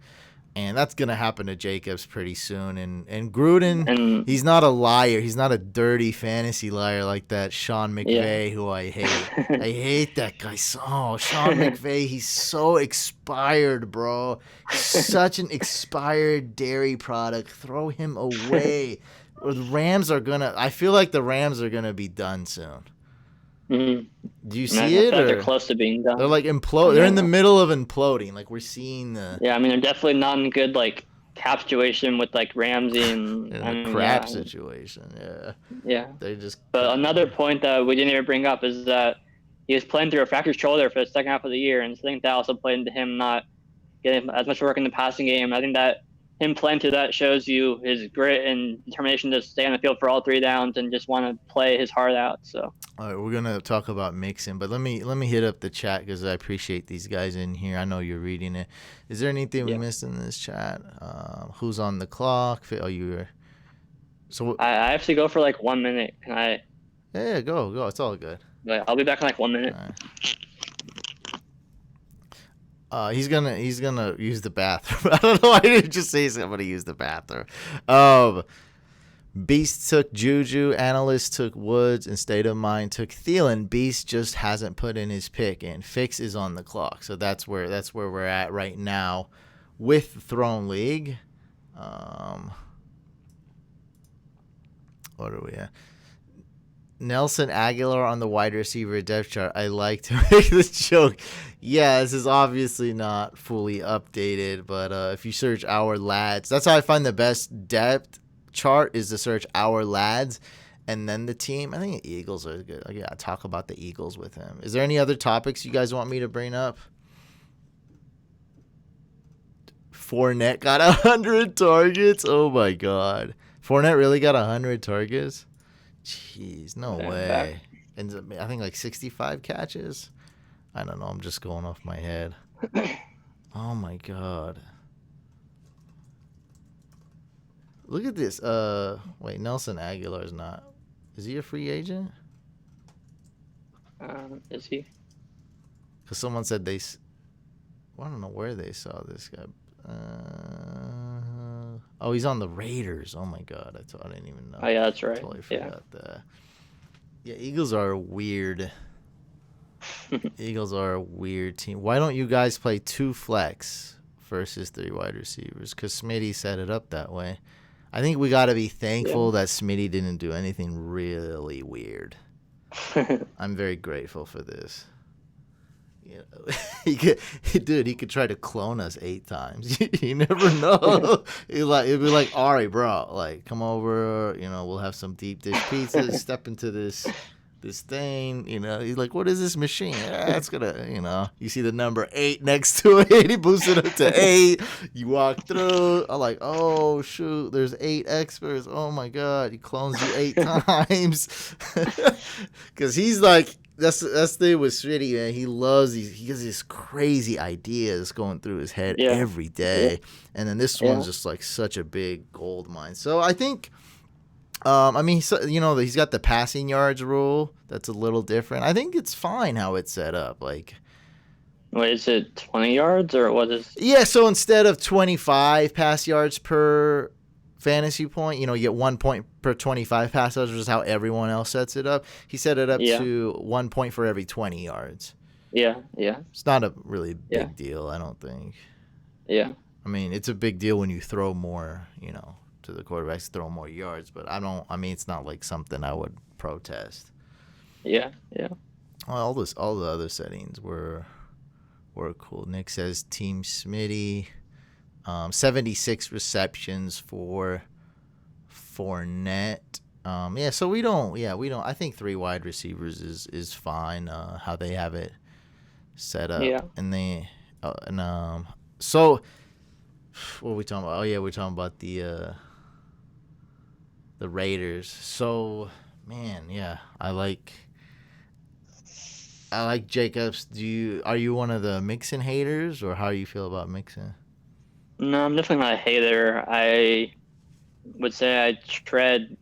And that's going to happen to Jacobs pretty soon. And Gruden, he's not a liar. He's not a dirty fantasy liar like that Sean McVay, who I hate. I hate that guy. Sean McVay, he's so expired, bro. Such an expired dairy product. Throw him away. Or the Rams are going to – I feel like the Rams are going to be done soon. Mm-hmm. Do you see it? Or they're close to being done. They're implode. They're in the middle of imploding. We're seeing the. Yeah, I mean they're definitely not in good cap situation with Ramsey and a crap situation. Yeah. Yeah. They just. But another point that we didn't even bring up is that he was playing through a fractured shoulder for the second half of the year, and I think that also played into him not getting as much work in the passing game. I think that him playing through that shows you his grit and determination to stay on the field for all 3 downs and just want to play his heart out. So. All right, we're gonna talk about Mixon, but let me hit up the chat because I appreciate these guys in here. I know you're reading it. Is there anything we missed in this chat? Who's on the clock? Oh, you were. So I have to go for 1 minute. Can I? Yeah, go. It's all good. I'll be back in 1 minute. He's gonna use the bathroom. I don't know why I didn't just say he's gonna use the bathroom. Beast took Juju, Analyst took Woods, and State of Mind took Thielen. Beast just hasn't put in his pick, and Fix is on the clock. So that's where we're at right now with the Throne League. What are we at? Nelson Aguilar on the wide receiver depth chart. I like to make this joke. Yeah, this is obviously not fully updated, but if you search Our Lads, that's how I find the best depth chart is to search Our Lads and then the team. I think the Eagles are good. I gotta talk about the Eagles with him. Is there any other topics you guys want me to bring up? Fournette got 100 targets. Oh my god, Fournette really got 100 targets. Jeez, no way. And I think 65 catches. I don't know. I'm just going off my head. Oh my god. Look at this. Wait, Nelson Aguilar is not. Is he a free agent? Is he? Because someone said they. I don't know where they saw this guy. Oh, he's on the Raiders. Oh my God, I didn't even know. Oh yeah, that's right. Totally forgot that. Yeah, Eagles are a weird. Eagles are a weird team. Why don't you guys play 2 flex versus 3 wide receivers? Because Smitty set it up that way. I think we got to be thankful that Smitty didn't do anything really weird. I'm very grateful for this. You know, he could try to clone us 8 times. You never know. It'd be like, all right, bro, like come over. You know, we'll have some deep dish pizza. Step into this thing. You know, he's like, what is this machine? It's gonna, you know, you see the number 8 next to it. He boosts it up to 8. You walk through. I'm like, oh shoot, there's 8 experts. Oh my God, he clones you 8 times. Because he's like. That's the thing with Smitty, man. He loves these. He has these crazy ideas going through his head every day, and then this one's just like such a big gold mine. So I think, I mean, you know, he's got the passing yards rule that's a little different. I think it's fine how it's set up. Like, wait, is it 20 yards or what is? Yeah, so instead of 25 pass yards per fantasy point, you know, you get 1 point per 25 pass yards, which is how everyone else sets it up. He set it up to 1 point for every 20 yards. Yeah. It's not a really big deal, I don't think. Yeah. I mean, it's a big deal when you throw more, you know, to the quarterbacks, throw more yards, but I mean, it's not like something I would protest. Yeah. Well, all the other settings were cool. Nick says Team Smitty. 76 receptions for Fournette. So we don't. I think 3 wide receivers is fine. How they have it set up. Yeah. So what are we talking about? Oh yeah, we're talking about the Raiders. So man, yeah, I like Jacobs. Are you one of the Mixon haters, or how do you feel about Mixon? No, I'm definitely not a hater. I would say I tread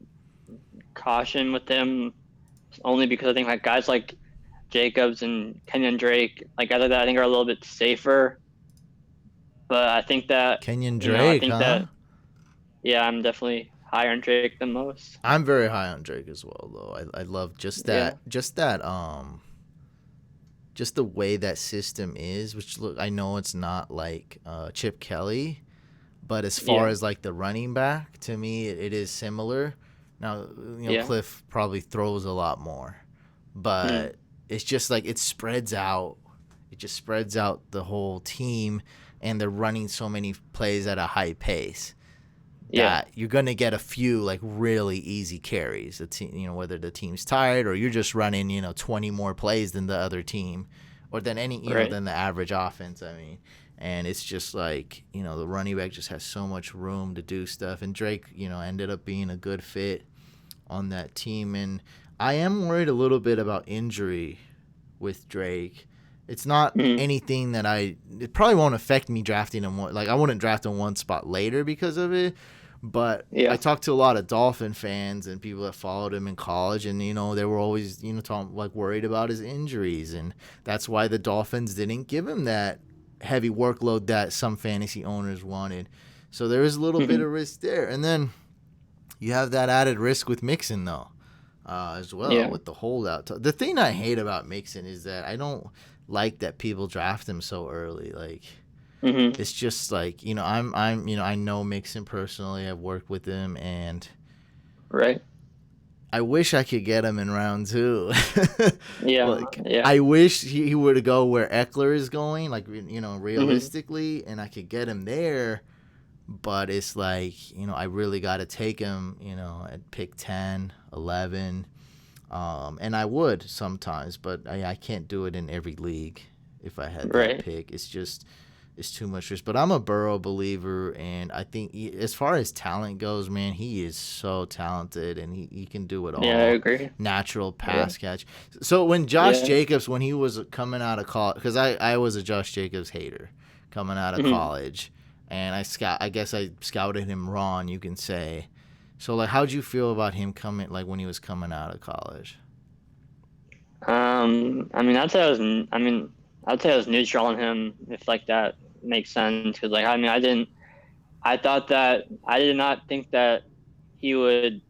caution with them only because I think like guys like Jacobs and Kenyon Drake, like guys like that, I think are a little bit safer. But I think that Kenyon Drake, that I'm definitely higher on Drake than most. I'm very high on Drake as well, though. I love just the way that system is, which look, I know it's not like Chip Kelly, but as far as like the running back, to me, it is similar. Now, you know, Cliff probably throws a lot more, but it's just like it spreads out. It just spreads out the whole team, and they're running so many plays at a high pace that you're going to get a few like really easy carries. You know, whether the team's tired or you're just running, you know, 20 more plays than the other team or than any, you know, than the average offense. I mean, and it's just like, you know, the running back just has so much room to do stuff. And Drake, you know, ended up being a good fit on that team. And I am worried a little bit about injury with Drake. It's not anything that it probably won't affect me drafting him. Like, I wouldn't draft him one spot later because of it. But I talked to a lot of Dolphin fans and people that followed him in college, and, you know, they were always, you know, worried about his injuries. And that's why the Dolphins didn't give him that heavy workload that some fantasy owners wanted. So there is a little bit of risk there. And then you have that added risk with Mixon, though, as well, with the holdout. The thing I hate about Mixon is that I don't like that people draft him so early. Like, it's just like, you know, I'm, you know, I know Mixon personally. I've worked with him, and I wish I could get him in round 2. I wish he were to go where Eckler is going, like, you know, realistically, and I could get him there. But it's like, you know, I really got to take him, you know, at pick 10, 11. And I would sometimes, but I can't do it in every league if I had that pick. It's just, it's too much risk. But I'm a Burrow believer, and I think as far as talent goes, man, he is so talented, and he can do it all. Yeah, I agree. Natural pass catch. So when Josh Jacobs, when he was coming out of college, because I was a Josh Jacobs hater coming out of college, and I guess I scouted him wrong, you can say. So, like, how'd you feel about him when he was coming out of college? I mean, I'd say I'd say I was neutral on him, if like that makes sense. Because like I mean, I did not think that he would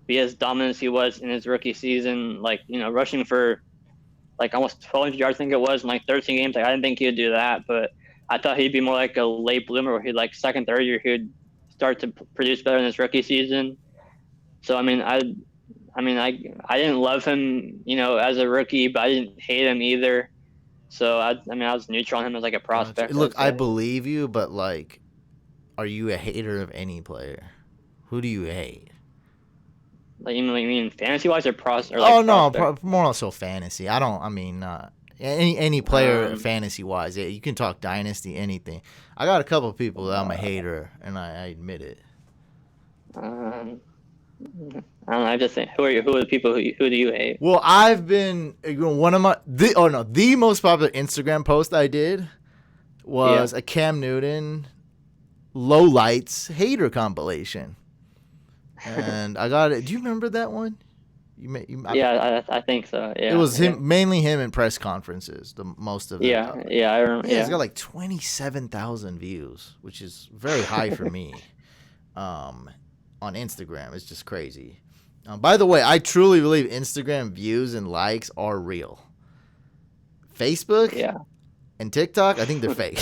be as dominant as he was in his rookie season. Like rushing for like almost 1,200 yards, I think it was in like 13 games. Like I didn't think he would do that, but I thought he'd be more like a late bloomer, where he'd like second, third year he'd start to produce better in his rookie season. So I didn't love him, as a rookie, but I didn't hate him either. So I was neutral on him as like a prospect. Look, I believe you, but like, are you a hater of any player? Who do you hate? Like, you mean fantasy wise or prospect? No, more so fantasy. Any player fantasy wise. Yeah, you can talk dynasty, anything. I got a couple of people that I'm a hater, and I admit it. I don't know. I just think, who are the people who do you hate? Well, I've been the most popular Instagram post I did was a Cam Newton lowlights hater compilation, and I got it. Do you remember that one? I think so. Yeah, it was mainly him in press conferences. The most of it. Yeah, I remember. Yeah, it's got like 27,000 views, which is very high for me. On Instagram, it's just crazy. By the way, I truly believe Instagram views and likes are real. Facebook and TikTok, I think they're fake.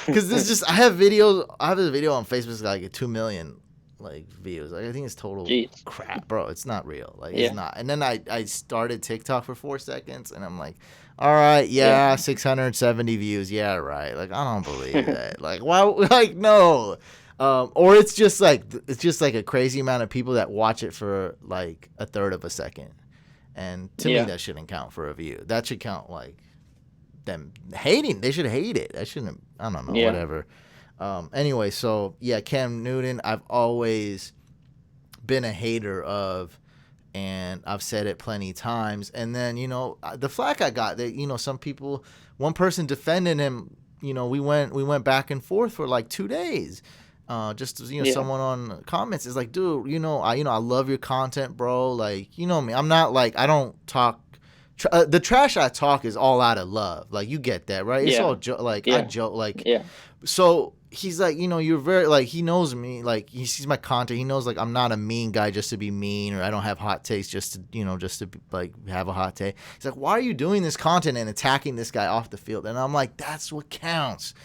Because I have a video on Facebook that's like 2 million like views. Like I think it's total crap, bro. It's not real. Like it's not. And then I started TikTok for 4 seconds, and I'm like, all right, 670 views. Yeah, right. Like I don't believe that. Like why? Like no. Or it's just like a crazy amount of people that watch it for like a third of a second, and to me that shouldn't count for a view. That should count like them hating. They should hate it. That shouldn't. I don't know. Whatever. Anyway, so Cam Newton, I've always been a hater of, and I've said it plenty of times. And then the flack I got that some people, one person defending him. We went back and forth for like 2 days. Someone on comments is like, dude, I love your content, bro. Like, me, I'm not like, I don't talk. The trash I talk is all out of love. Like, you get that, right? It's all I joke. Like, so he's like, you're very, like, he knows me. Like, he sees my content. He knows, like, I'm not a mean guy just to be mean, or I don't have hot takes just to like have a hot take. He's like, why are you doing this content and attacking this guy off the field? And I'm like, that's what counts.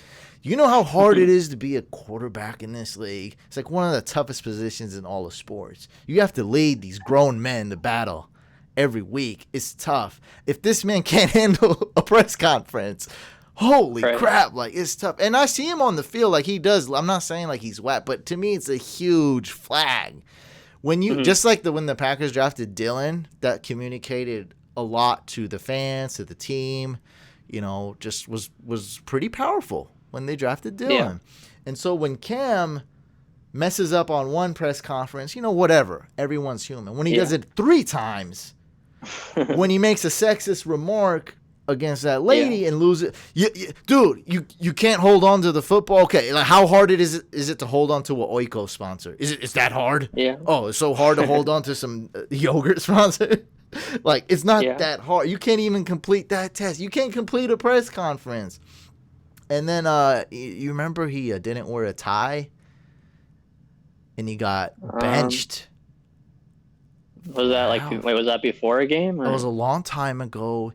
You know how hard it is to be a quarterback in this league? It's like one of the toughest positions in all of sports. You have to lead these grown men to battle every week. It's tough. If this man can't handle a press conference, holy crap, like it's tough. And I see him on the field like he does. I'm not saying like he's whack, but to me it's a huge flag. When you just like when the Packers drafted Dylan, that communicated a lot to the fans, to the team, just was pretty powerful. When they drafted Dylan. And so when Cam messes up on one press conference, whatever. Everyone's human. When he does it 3 times, when he makes a sexist remark against that lady and loses it, dude, you can't hold on to the football. Okay, like how hard is it to hold on to an Oikos sponsor? Is that hard? Yeah. Oh, it's so hard to hold on to some yogurt sponsor? Like, it's not that hard. You can't even complete that test. You can't complete a press conference. And then you remember he didn't wear a tie, and he got benched. Was that was that before a game? Or? It was a long time ago.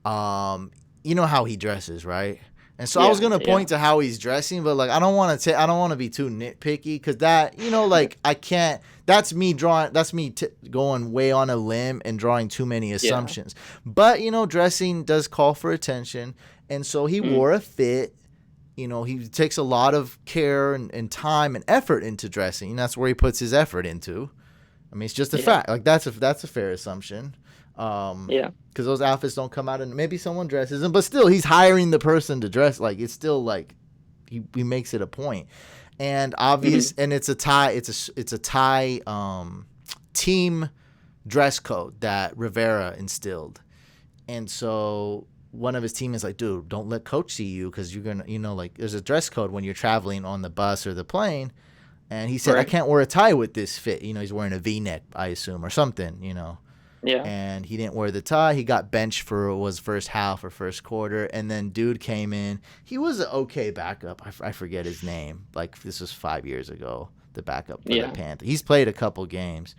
You know how he dresses, right? And so I was gonna point to how he's dressing, but like I don't want to be too nitpicky because that like I can't. That's me drawing. That's me going way on a limb and drawing too many assumptions. But dressing does call for attention, and so he wore a fit. He takes a lot of care and time and effort into dressing. And that's where he puts his effort into. I mean, it's just a fact. Like that's a fair assumption. Because those outfits don't come out, and maybe someone dresses them, but still, he's hiring the person to dress. Like it's still like he makes it a point, and obvious, and it's a tie. It's a tie team dress code that Rivera instilled, and so. One of his team is like, dude, don't let coach see you because you're going to, like there's a dress code when you're traveling on the bus or the plane. And he said, I can't wear a tie with this fit. He's wearing a V-neck, I assume, or something, Yeah. and he didn't wear the tie. He got benched for was first half or first quarter, and then dude came in. He was an okay backup. I forget his name. Like this was 5 years ago. The backup for the Yeah. Panthers. He's played a couple games,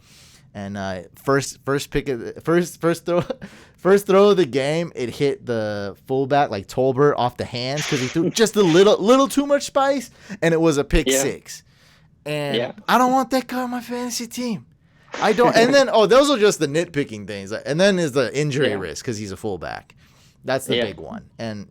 and first pick of first throw of the game, it hit the fullback like Tolbert off the hands because he threw just a little too much spice, and it was a pick six. And I don't want that guy on my fantasy team. I don't. And then, those are just the nitpicking things. And then is the injury risk because he's a fullback. That's the big one. And,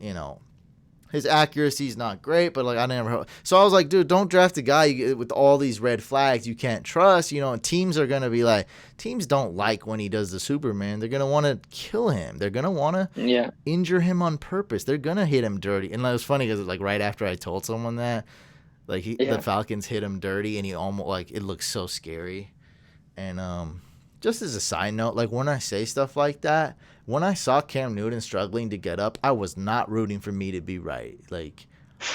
his accuracy's not great, but, like, I never. So I was like, dude, don't draft a guy with all these red flags you can't trust. And teams are going to be like, teams don't like when he does the Superman. They're going to want to kill him. They're going to want to injure him on purpose. They're going to hit him dirty. And it was funny because, like, right after I told someone that, like, the Falcons hit him dirty, and he almost, like, it looks so scary. And just as a side note, like, when I say stuff like that, when I saw Cam Newton struggling to get up, I was not rooting for me to be right. Like,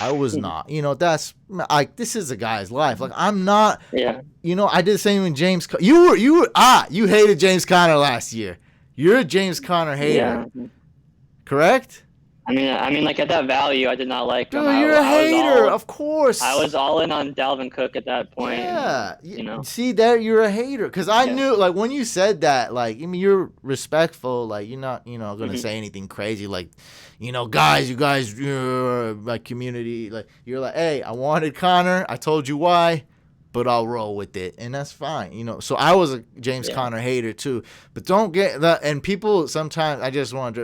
I was not. This is a guy's life. Like, I'm not. Yeah. I did the same with James. You hated James Conner last year. You're a James Conner hater. Yeah. Correct? I mean, like, at that value, I did not like him. Dude, you're a hater, of course. I was all in on Dalvin Cook at that point. Yeah, See, there, you're a hater. Because I knew, like, when you said that, like, you're respectful. Like, you're not, going to say anything crazy. Like, guys, you're my community. Like, you're like, hey, I wanted Connor. I told you why. But I'll roll with it, and that's fine, So I was a James Conner hater too, but don't get that. And people sometimes,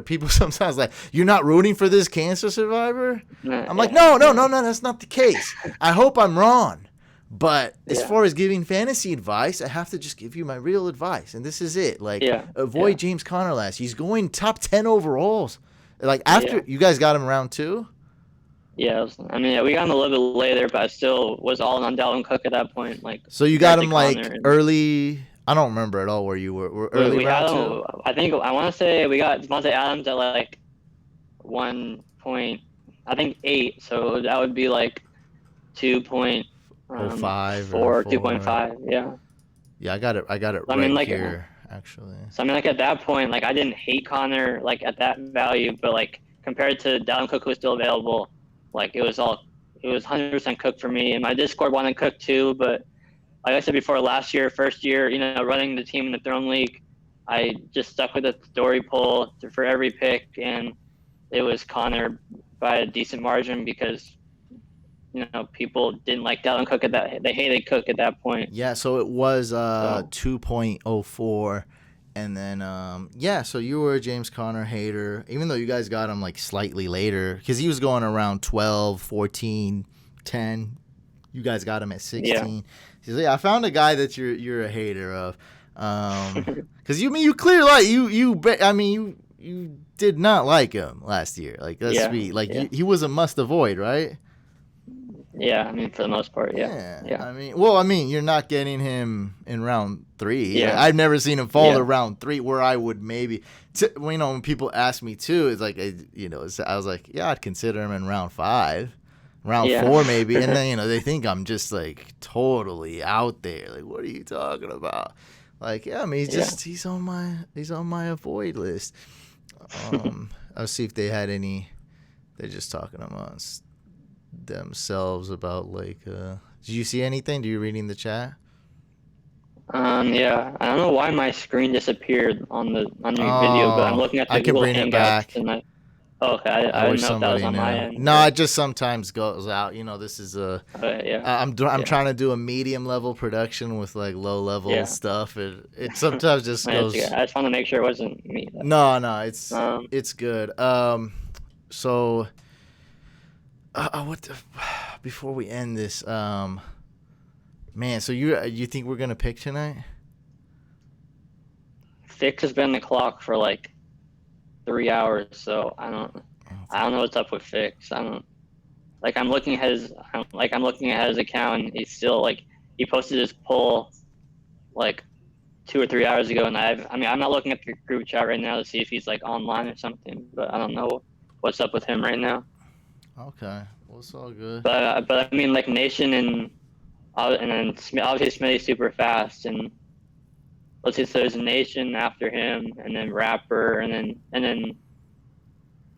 people sometimes like, you're not rooting for this cancer survivor. I'm like, no, that's not the case. I hope I'm wrong, but as far as giving fantasy advice, I have to just give you my real advice, and this is it. Like, avoid James Conner last. He's going top 10 overalls. Like after you guys got him round 2. Yeah, we got him a little bit later, but I still was all in on Dalvin Cook at that point. Like, so you got him like early. I don't remember at all where you were. Early we round had him, 2. I want to say we got Devontae Adams at like 1.8. So that would be like 2.05 or 2.5. Yeah. Yeah, I got it. Here actually. So like at that point, like I didn't hate Connor like at that value, but like compared to Dalvin Cook who was still available. Like, it was 100% Cook for me. And my Discord wanted Cook too. But like I said before, last year, first year, running the team in the Throne League, I just stuck with the story poll for every pick. And it was Connor by a decent margin because, people didn't like Dalvin Cook at that. They hated Cook at that point. Yeah, so it was 2.04. And then, so you were a James Conner hater, even though you guys got him, like, slightly later. Because he was going around 12, 14, 10. You guys got him at 16. Yeah. I found a guy that you're a hater of. Because, you clearly, like, you did not like him last year. Like, let's be, like, he was a must-avoid, right? Yeah, for the most part, yeah. You're not getting him in round 3. Yeah. Like, I've never seen him fall to round 3 where I would maybe, when people ask me too, it's like, I was like, I'd consider him in round 5, round 4 maybe. And then, they think I'm just like totally out there. Like, what are you talking about? Like, he's on my avoid list. I'll see if they had any, they're just talking amongst themselves about like did you see anything? Do you reading the chat? I don't know why my screen disappeared on your video, but I'm looking at the Google bring it back. And I didn't know if that was on my end. No, it just sometimes goes out. This is I'm trying to do a medium level production with like low level stuff. It sometimes just goes. I just want to make sure it wasn't me. No, it's good. So before we end this, so you think we're gonna pick tonight? Fix has been on the clock for like 3 hours, so I don't know what's up with Fix. I'm looking at his account, and he's still like, he posted his poll like 2 or 3 hours ago, and I'm not looking at the group chat right now to see if he's like online or something, but I don't know what's up with him right now. Okay, well, it's all good. But Nation and then obviously Smitty's super fast, and let's see, so there's Nation after him, and then Rapper, and then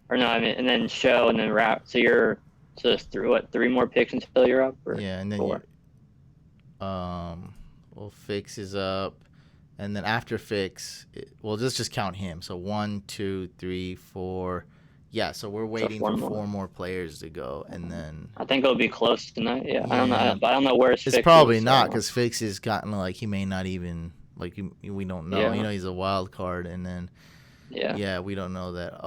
or no, I mean, and then Show, and then Rap. So you're just through three more picks until you're up, or Yeah, and then four? well, Fix is up, and then after Fix, well, let's just count him. So 1, 2, 3, 4. Yeah, so we're waiting for four more players to go, and then I think it'll be close tonight. Yeah, yeah. I don't know where It's Fix probably is, not because Fix has gotten like he may not even like we don't know. Yeah. You know, he's a wild card, and then yeah, we don't know that.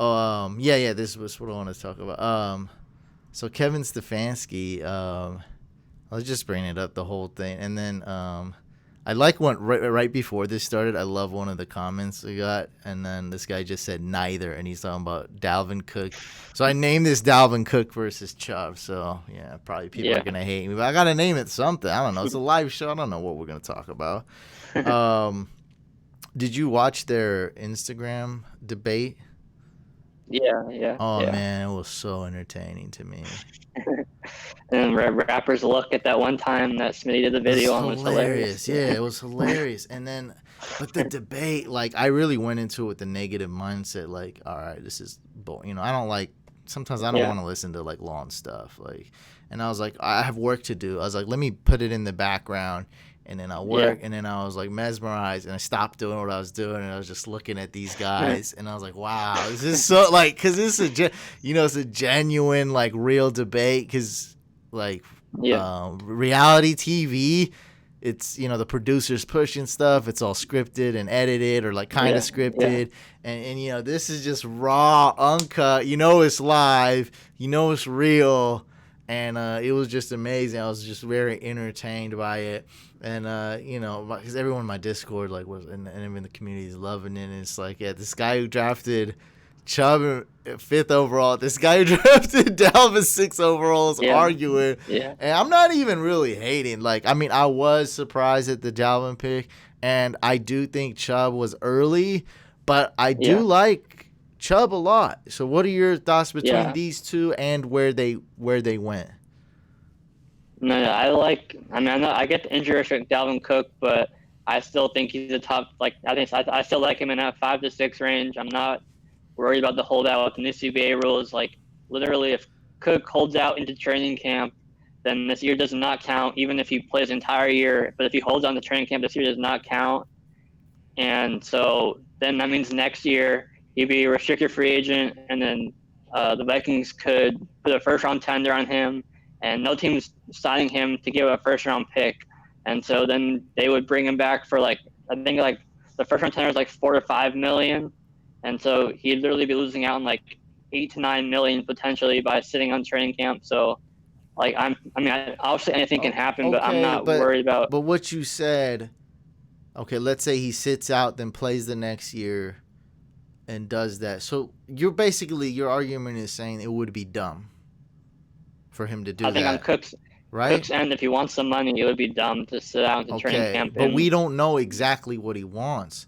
Yeah. This was what I want to talk about. So Kevin Stefanski. I was just bringing it up the whole thing, and then I like one right before this started. I love one of the comments we got, and then this guy just said neither, and he's talking about Dalvin Cook. So I named this Dalvin Cook versus Chubb. So yeah, probably people are gonna hate me, but I gotta name it something. I don't know. It's a live show. I don't know what we're gonna talk about. Did you watch their Instagram debate? Yeah. Oh man, it was so entertaining to me. And Rapper's look at that one time that Smitty did the video on was hilarious. Yeah, it was hilarious. And then, but the debate, like, I really went into it with the negative mindset, like, all right, this is, I don't like. Sometimes I don't want to listen to like long stuff, like, and I was like, I have work to do. I was like, let me put it in the background, and then I'll work, and then I was like mesmerized, and I stopped doing what I was doing, and I was just looking at these guys, and I was like, wow, this is so like, because this is it's a genuine like real debate, because like reality TV, it's the producers pushing stuff, it's all scripted and edited or like kind of scripted, and this is just raw, uncut, it's live, it's real, and it was just amazing. I was just very entertained by it, and because everyone in my Discord like was and in the community is loving it, and it's like, yeah, this guy who drafted Chubb 5th overall, this guy who drafted Dalvin 6th overall is arguing. And I'm not even really hating. Like, I mean, I was surprised at the Dalvin pick, and I do think Chubb was early, but I do like Chubb a lot. So what are your thoughts between these two and where they went? No, I get the injury risk with Dalvin Cook, but I still think he's a top, like, I still like him in that 5 to 6 range. I'm not worried about the holdout with the new CBA rules. Like, literally, if Cook holds out into training camp, then this year does not count, even if he plays the entire year. But if he holds on to training camp, this year does not count. And so then that means next year he'd be a restricted free agent, and then the Vikings could put a first-round tender on him, and no team's signing him to give a first-round pick. And so then they would bring him back for, like, I think, like, the first-round tender is like $4 to $5 million. And so he'd literally be losing out on like $8 to $9 million potentially by sitting on training camp. So, like, obviously anything can happen, but I'm not worried about. But what you said, okay, let's say he sits out, then plays the next year, and does that. So your argument is saying it would be dumb for him to do that. I think on Cook's end, if he wants some money, it would be dumb to sit out into training camp. But we don't know exactly what he wants.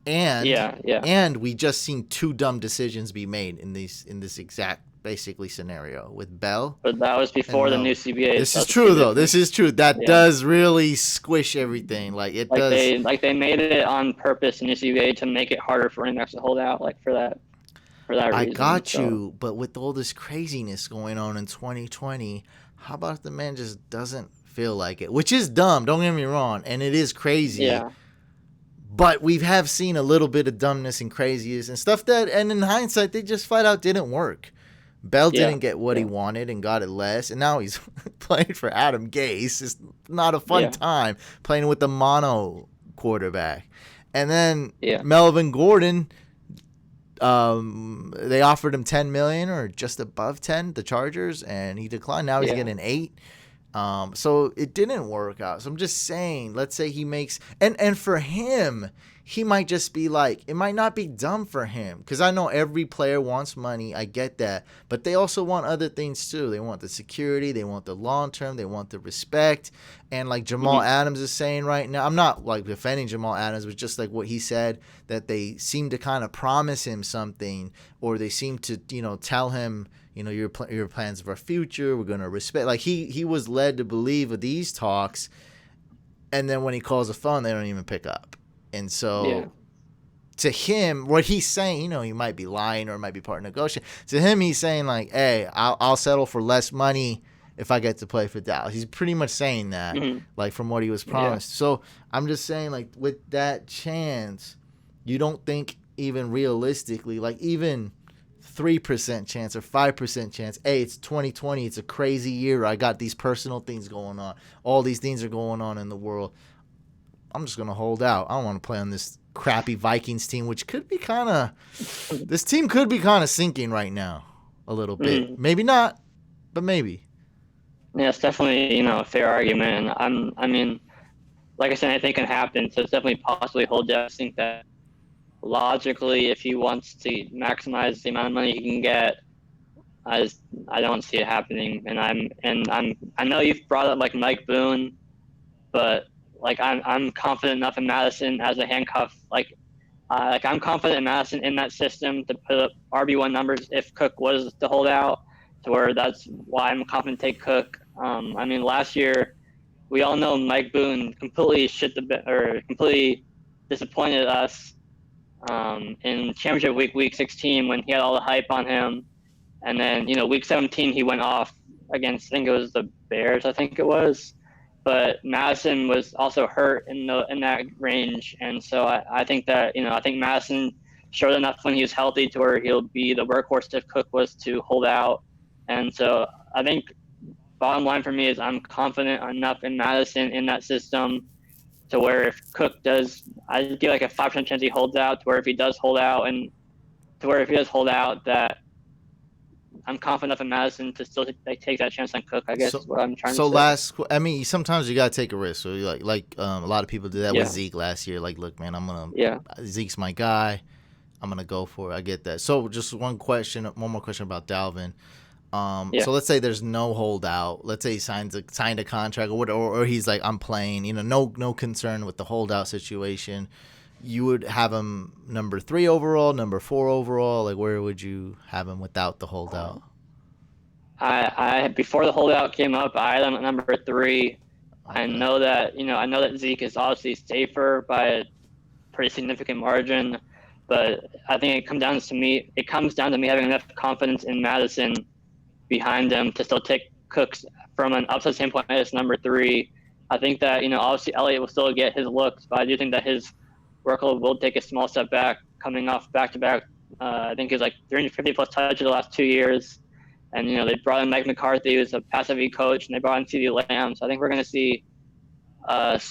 And and we just seen 2 dumb decisions be made in this exact basically scenario with Bell. But that was before the new CBA. This is true though. This is true. That does really squish everything. Like it does. They made it on purpose in the CBA to make it harder for running backs to hold out. Like for that reason. I got you. But with all this craziness going on in 2020, how about if the man just doesn't feel like it? Which is dumb. Don't get me wrong, and it is crazy. Yeah. But we have seen a little bit of dumbness and craziness and stuff and in hindsight, they just flat out didn't work. Bell didn't get what he wanted and got it less, and now he's playing for Adam Gase. It's not a fun time playing with the mono quarterback. And then Melvin Gordon, they offered him $10 million or just above 10, the Chargers, and he declined. Now he's getting 8. So it didn't work out. So I'm just saying, let's say he makes, and for him, he might just be like, it might not be dumb for him, because I know every player wants money. I get that, but they also want other things too. They want the security, they want the long term, they want the respect. And like Jamal Adams is saying right now, I'm not like defending Jamal Adams, but just like what he said, that they seem to kind of promise him something, or they seem to, tell him, your plans for our future, we're going to respect. Like he was led to believe with these talks, and then when he calls the phone, they don't even pick up. And Yeah. so to him, what he's saying, he might be lying or it might be part of negotiation. To him, he's saying like, hey, I'll settle for less money if I get to play for Dallas. He's pretty much saying that, Mm-hmm. like from what he was promised. So I'm just saying, like, with that chance, you don't think even realistically, like even 3% chance or 5% chance, hey, it's 2020, it's a crazy year. I got these personal things going on. All these things are going on in the world. I'm just going to hold out. I don't want to play on this crappy Vikings team, which could be kind of, this team could be kind of sinking right now a little bit. Mm-hmm. Maybe not, but maybe. Yeah, it's definitely, a fair argument. And I mean, like I said, anything can happen. So it's definitely possibly hold out. I think that logically, if he wants to maximize the amount of money he can get, I don't see it happening. I know you've brought up like Mike Boone, but like I'm confident enough in Madison as a handcuff. Like I'm confident in Madison in that system to put up RB1 numbers if Cook was to hold out, to where that's why I'm confident to take Cook. I mean, last year we all know Mike Boone completely completely disappointed us in championship week 16 when he had all the hype on him, and then week 17 he went off against, I think it was the Bears, I think it was. But Madison was also hurt in that range, and so I think that I think Madison showed enough when he was healthy to where he'll be the workhorse if Cook was to hold out. And so I think bottom line for me is I'm confident enough in Madison in that system to where if Cook does, I feel like a 5% chance he holds out, to where if he does hold out, that I'm confident enough in Madison to still take that chance on Cook, I guess is what I'm trying to say. I mean, sometimes you gotta take a risk. So a lot of people did that with Zeke last year. Like, look, man, Zeke's my guy. I'm gonna go for it. I get that. So just one more question about Dalvin. So let's say there's no holdout. Let's say he signed a contract or he's like, I'm playing. No concern with the holdout situation. You would have him number 3 overall, number 4 overall. Like, where would you have him without the holdout? I before the holdout came up, I had him at number 3. Okay. I know that Zeke is obviously safer by a pretty significant margin, but I think it comes down to me having enough confidence in Madison behind him to still take Cooks from an upside standpoint as number 3. I think that obviously Elliott will still get his looks, but I do think that his workload will take a small step back coming off back-to-back. I think he's like 350-plus touches the last 2 years. And, they brought in Mike McCarthy, who's a pass-heavy coach, and they brought in CeeDee Lamb. So I think we're going to see Zeke's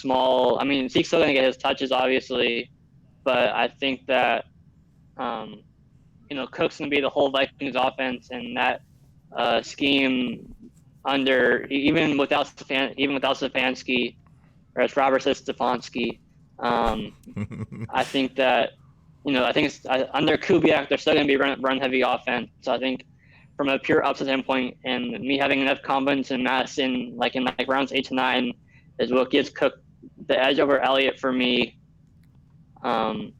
still going to get his touches, obviously. But I think that, Cook's going to be the whole Vikings offense, and that scheme even without Stefanski, or as Robert says, Stefanski, I think that, under Kubiak, they're still going to be run heavy offense. So I think from a pure upside standpoint, and me having enough confidence in Madison, like in rounds 8 to 9, is what gives Cook the edge over Elliott for me. I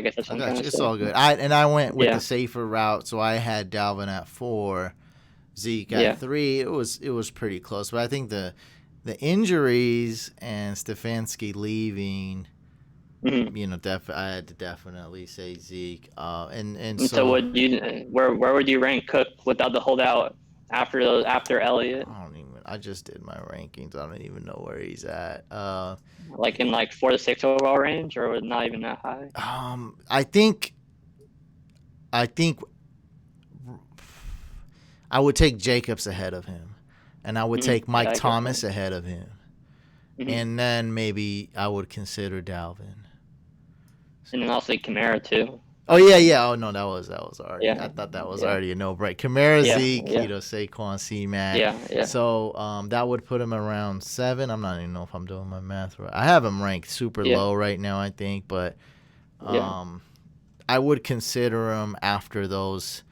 guess that's what I'm trying to say. It's all good. I went with the safer route, so I had Dalvin at 4, Zeke at 3. It was pretty close, but I think the injuries and Stefanski leaving, I had to definitely say Zeke. So where would you rank Cook without the holdout after Elliott? I just did my rankings. I don't even know where he's at. Like in 4 to 6 overall range, or not even that high? I think I would take Jacobs ahead of him, and I would take Mike Thomas ahead of him, and then maybe I would consider Dalvin. And then also Kamara too. Oh yeah. Oh no, that was already. I thought that was already a no-brainer. Kamara, Zeke, Saquon, C-Mac. Yeah. So that would put him around 7. I'm not even know if I'm doing my math right. I have him ranked super low right now, I think, but I would consider him after those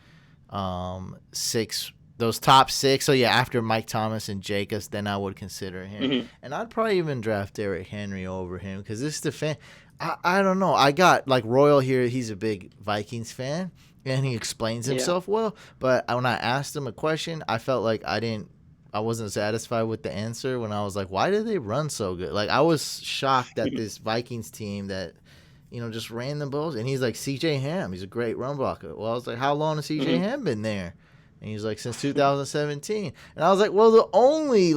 6. Those top 6, so after Mike Thomas and Jacobs, then I would consider him, and I'd probably even draft Derrick Henry over him because this defense. I don't know. I got Royal here. He's a big Vikings fan, and he explains himself well. But when I asked him a question, I felt like I didn't I wasn't satisfied with the answer when I was like, why did they run so good? Like, I was shocked that this Vikings team that, just ran the balls. And he's like, C.J. Ham, he's a great run blocker. Well, I was like, how long has C.J. Mm-hmm. Ham been there? And he's like, since 2017. And I was like, well, the only,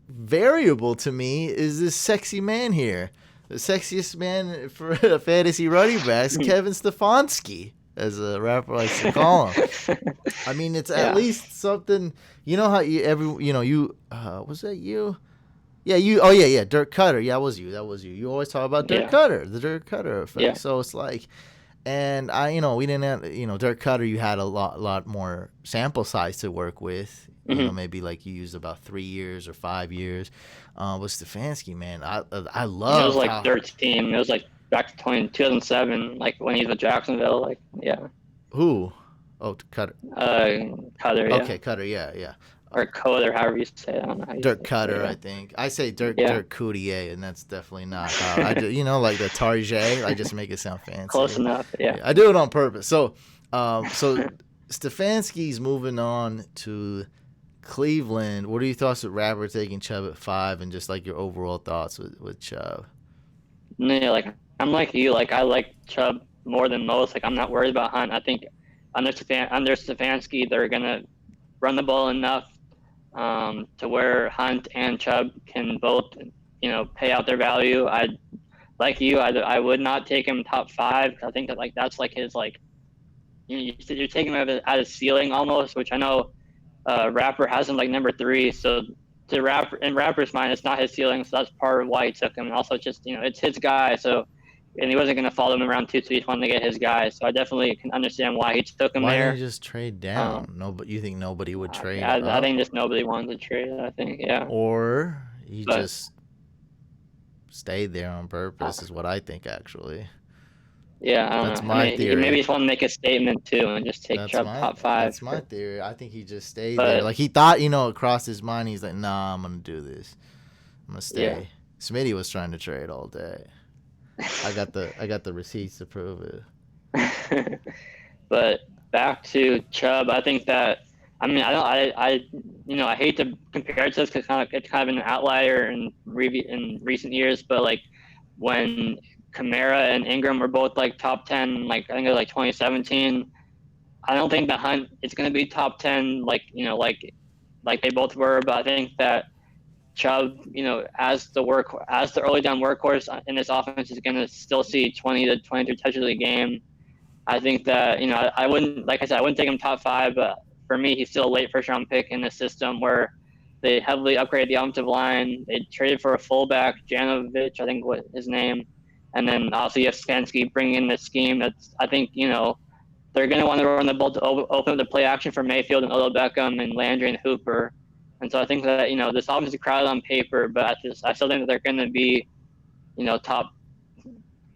variable to me is this sexy man here. The sexiest man for fantasy running backs, Kevin Stefanski, as a rapper likes to call him. I mean, it's at least something. You know how was that you? Yeah, you. Oh yeah, Dirk Cutter. Yeah, that was you. You always talk about Dirk Cutter, the Dirk Cutter effect. Yeah. So it's like, and we didn't have, Dirk Cutter. You had a lot more sample size to work with. Mm-hmm. Maybe like you used about 3 years or 5 years. With Stefanski, man, I love. It was like Dirk's team. It was like back to 2007, like when he's with Jacksonville. Like, yeah. Who? Oh, Cutter. Cutter. Yeah. Okay, Cutter. Yeah. Or Coder, however you say it. I don't know how you Dirk say Cutter, it. I think. I say Dirk Coutier, and that's definitely not how I do. Like the Tarjay. I just make it sound fancy. Close enough. Yeah. I do it on purpose. So Stefanski's moving on to Cleveland. What are your thoughts with Rapper taking Chubb at 5, and just like your overall thoughts with Chubb? Yeah, like I'm like you. Like I like Chubb more than most. Like I'm not worried about Hunt. I think under Stefanski, they're gonna run the ball enough to where Hunt and Chubb can both, pay out their value. I would not take him top 5. I think that that's like his you're taking him at his ceiling almost, which I know Rapper has him like number 3. So in Rapper's mind, it's not his ceiling. So that's part of why he took him. And also just it's his guy. So. And he wasn't going to follow him around 2, so he just wanted to get his guy. So I definitely can understand why he took him there. Why didn't he just trade down? No, but you think nobody would trade? I think just nobody wanted to trade. I think, yeah. Or he just stayed there on purpose, is what I think, actually. Yeah, I don't know. My theory. Maybe he just want to make a statement too and just take Chubb top 5. That's my theory. I think he just stayed there. Like he thought, across his mind, he's like, nah, I'm gonna do this. I'm gonna stay. Yeah. Smitty was trying to trade all day. I got the receipts to prove it. But back to Chubb, I think that I hate to compare it to this because it's kind of an outlier in recent years. But like when Kamara and Ingram were both like top 10, like I think it was like 2017. I don't think that Hunt is going to be top 10, like they both were. But I think that Chubb, as the early down workhorse in this offense, is going to still see 20 to 23 touches a game. I think that, I wouldn't take him top 5, but for me, he's still a late first round pick in the system where they heavily upgraded the offensive line. They traded for a fullback, Janovich, I think was his name. And then also you have Stefanski bringing in the scheme. I think, they're going to want to run the ball to open up the play action for Mayfield and Odell Beckham and Landry and Hooper. And so I think that, this offense is crowded on paper, but I still think that they're going to be, top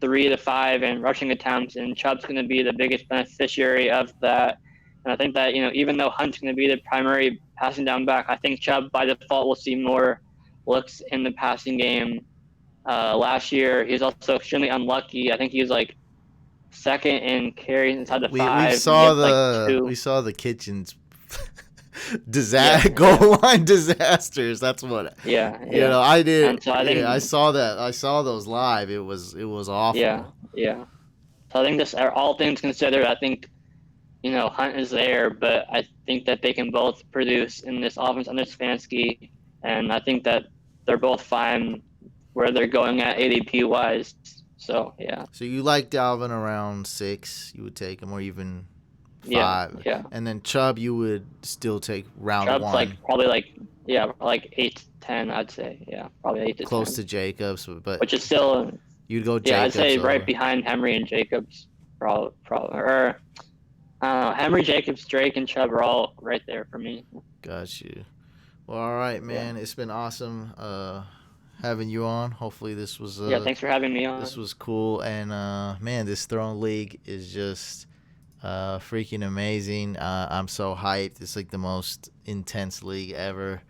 3 to 5 in rushing attempts, and Chubb's going to be the biggest beneficiary of that. And I think that, even though Hunt's going to be the primary passing down back, I think Chubb by default will see more looks in the passing game. Last year, he was also extremely unlucky. I think he was like second in carries inside the 5. We saw the Kitchens goal line disasters. That's what. Yeah. I did. And so I saw that. I saw those live. It was awful. Yeah. So I think this, all things considered, I think Hunt is there, but I think that they can both produce in this offense under Stefanski, and I think that they're both fine where they're going at ADP wise. So yeah. So you like Dalvin around 6? You would take him, or even 5. Yeah. And then Chubb, you would still take round Chubb's 1. Probably 8 to 10, I'd say. Yeah, probably 8 to 10. Close to Jacobs, but which is still. You'd go Jacobs. Yeah, I'd say over. right behind Henry and Jacobs, probably. Or Henry, Jacobs, Drake, and Chubb are all right there for me. Got you. Well, all right, man. Yeah. It's been awesome having you on. Hopefully this was. Thanks for having me on. This was cool, and man, this Throne League is just freaking amazing. I'm so hyped. It's like the most intense league ever.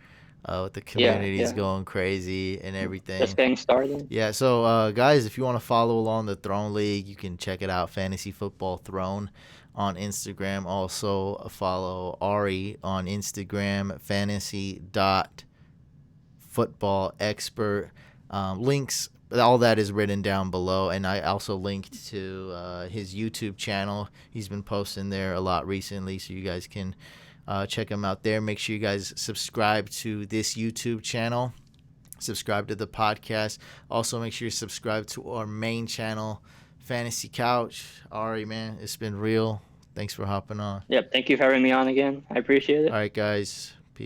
With the Yeah, communities yeah. going crazy and Just everything. getting started. Yeah, so guys, if you want to follow along the Throne League, you can check it out, Fantasy Football Throne on Instagram. Also follow Ari on Instagram, fantasy.footballexpert. Links, all that is written down below, and I also linked to his YouTube channel. He's been posting there a lot recently, so you guys can check him out there. Make sure you guys subscribe to this YouTube channel. Subscribe to the podcast. Also, make sure you subscribe to our main channel, Fantasy Couch. Ari, man, it's been real. Thanks for hopping on. Yep. Thank you for having me on again. I appreciate it. All right, guys.